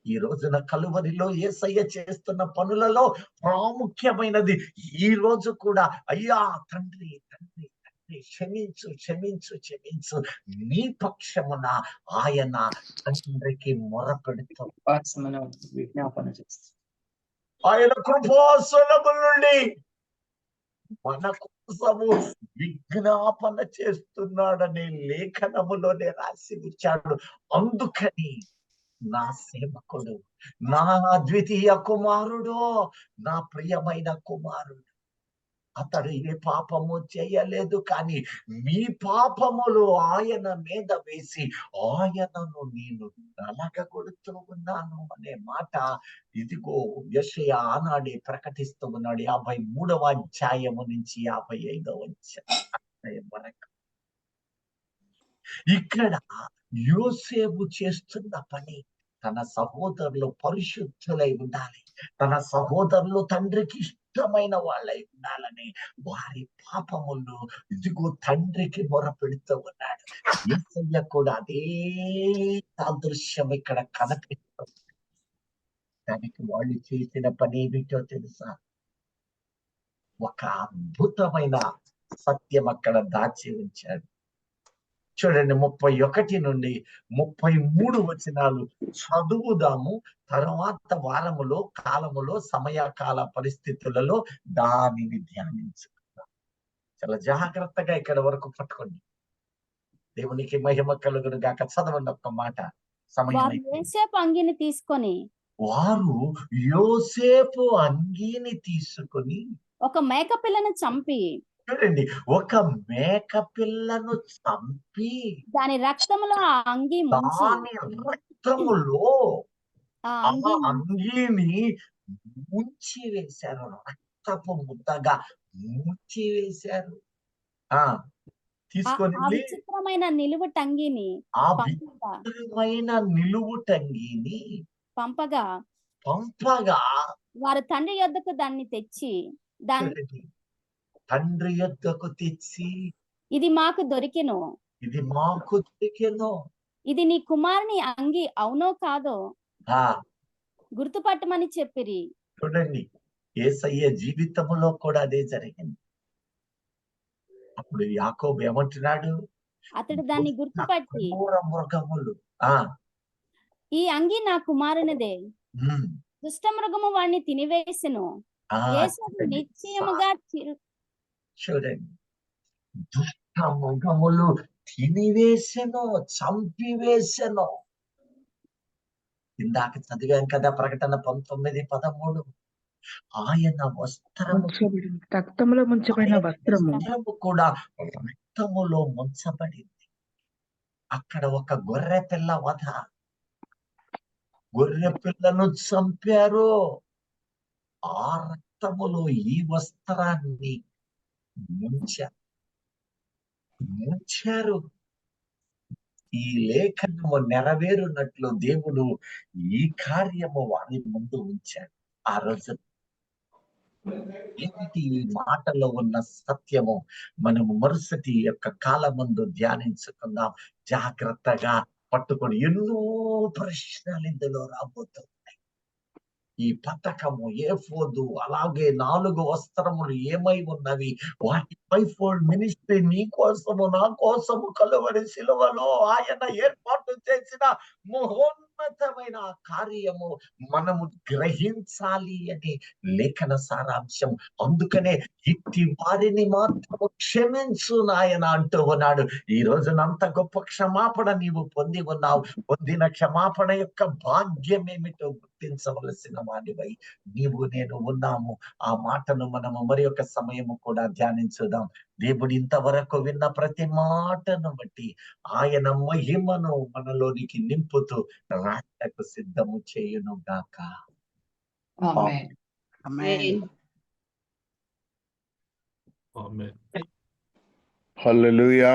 ఈ రోజున కలువరిలో యేసయ్య చేస్తున్న పనులలో ప్రాముఖ్యమైనది ఈ రోజు కూడా, అయ్యా తండ్రి తండ్రి తండ్రి క్షమించు క్షమించు క్షమించు, నీ పక్షమున ఆయన తండ్రికి మొరపెడుతూ విజ్ఞాపన చేస్తాం. ఆయన కృపాసనముల నుండి మన కోసము విజ్ఞాపన చేస్తున్నాడనే లేఖనములోనే రాసి ఉంచాడు. అందుకని నా సేవకుడు, నా అద్వితీయ కుమారుడు, నా ప్రియమైన కుమారుడు, అతడు ఏ పాపము చేయలేదు, కానీ మీ పాపములు ఆయన మీద వేసి ఆయనను నేను నలగగొడుతూ ఉన్నాను అనే మాట ఇదిగో యెషయా ఆనాడే ప్రకటిస్తూ ఉన్నాడు. 53వ అధ్యాయము నుంచి 55వ అధ్యాయం వరకు. ఇక్కడ యోసేపు చేస్తున్న పని, తన సహోదరులు పరిశుద్ధులై ఉండాలి, తన సహోదరులు తండ్రికి ఇష్టమైన వాళ్ళై ఉండాలని వారి పాపములు ఇదిగో తండ్రికి మొరపెడుతూ ఉన్నాడు. యేసయ్య కూడా అదే సాదృశ్యం ఇక్కడ కనిపిస్తుంది. దానికి వాళ్ళు చేసిన పని ఏమిటో తెలుసా? ఒక అద్భుతమైన సత్యం అక్కడ దాచి ఉంచాడు. చూడండి, 31 నుండి 33 వచనాలు చదువుదాము. తర్వాత వారములో కాలములో సమయకాల పరిస్థితులలో దానిని ధ్యానించుకుందాం. చాలా జాగ్రత్తగా ఇక్కడ వరకు పట్టుకోండి. దేవునికి మహిమ కలుగును గాక. చదవండి ఒక్క మాట. సమయం వారు యోసేపు అంగీని తీసుకొని వారు యోసేపు అంగీని తీసుకొని ఒక మేక పిల్లను చంపి చూడండి, ఒక మేక పిల్లను చంపి దాని రక్తములో ఆ అంగీ ముంచి దాని రక్తములో ఆ ఆ అంగీ అంగీని ముంచి వేశారు, రక్తపు ముద్దగా ముంచి వేశారు. ఆ తీసుకొని ఆ విచిత్రమైన నిలువుటంగీని ఆ పంపగా విచిత్రమైన నిలువుటంగీని పంపగా పంపగా వారు తండ్రి యొద్దకు దాన్ని తెచ్చి దాని చూడండి, తండ్రి యొద్దకు తెచ్చి ఇది మాకు దొరికెను, ఇది మాకు దొరికెను. ఇది నీ కుమారుని అంగి అవునో కాదో ఆ గుర్తుపట్టమని చెప్పిరి. చూడండి, యేసయ్య జీవితంలో కూడా అదే జరిగింది. అప్పుడు యాకోబు ఏమంటున్నాడు? అతడు దాన్ని గుర్తుపట్టి క్రూర మృగములు ఈ అంగి నా కుమారునిదే, ఉమ్, దుష్ట మృగము వాడిని తినివేసెను. ఆ, యేసు చూడండి, నిశ్చయముగా చూడండి, దుష్ట మృగములు తినివేసెను, చంపివేసెను. ఇందాక చదివాం కదా ప్రకటన 19:13. ఆయన వస్త్రము ముంచబడిన రక్తంలో ముంచబడిన వస్త్రము కూడా రక్తములో ముంచబడింది. అక్కడ ఒక గొర్రె పిల్ల వధ, గొర్రె పిల్లను చంపారు. ఆ రక్తములో ఈ వస్త్రాన్ని ముంచారు. ఈ లేఖనము నెరవేరునట్లు దేవుడు ఈ కార్యము వారి ముందు ఉంచాడు. ఆ రోజు ఏమిటి ఈ మాటలో ఉన్న సత్యము? మనము మరుసటి యొక్క కాలమందు ధ్యానించుకుందాం. జాగ్రత్తగా పట్టుకొని, ఎన్నో ప్రశ్నలు ఇందులో రాబోతున్నాయి. ఈ పతకము, ఏఫోదు, అలాగే 4 వస్త్రములు ఏమై ఉన్నవి? వాటి 5-fold మినిస్ట్రీ నీ కోసము నా కోసము కలువరి శిలువలో ఆయన ఏర్పాటు చేసిన మహోన్నతమైన కార్యము మనము గ్రహించాలి అని లేఖన సారాంశం. అందుకనే ఇట్టి వారిని మాత్రము క్షమించు నాయన అంటూ ఉన్నాడు. ఈ రోజునంత గొప్ప క్షమాపణ నీవు పొంది ఉన్నావు. పొందిన క్షమాపణ యొక్క భాగ్యం ఏమిటో గుర్తించవలసిన వాడివై నీవు నేను ఉన్నాము. ఆ మాటను మనము మరి ఒక సమయము కూడా ధ్యానించుదాం. దేవుడు ఇంతవరకు విన్న ప్రతి మాటను బట్టి ఆయన మహిమను మనలోనికి నింపుతూ రాకకు సిద్ధము చేయును గాక. ఆమేన్. Amen. హల్లెలూయా.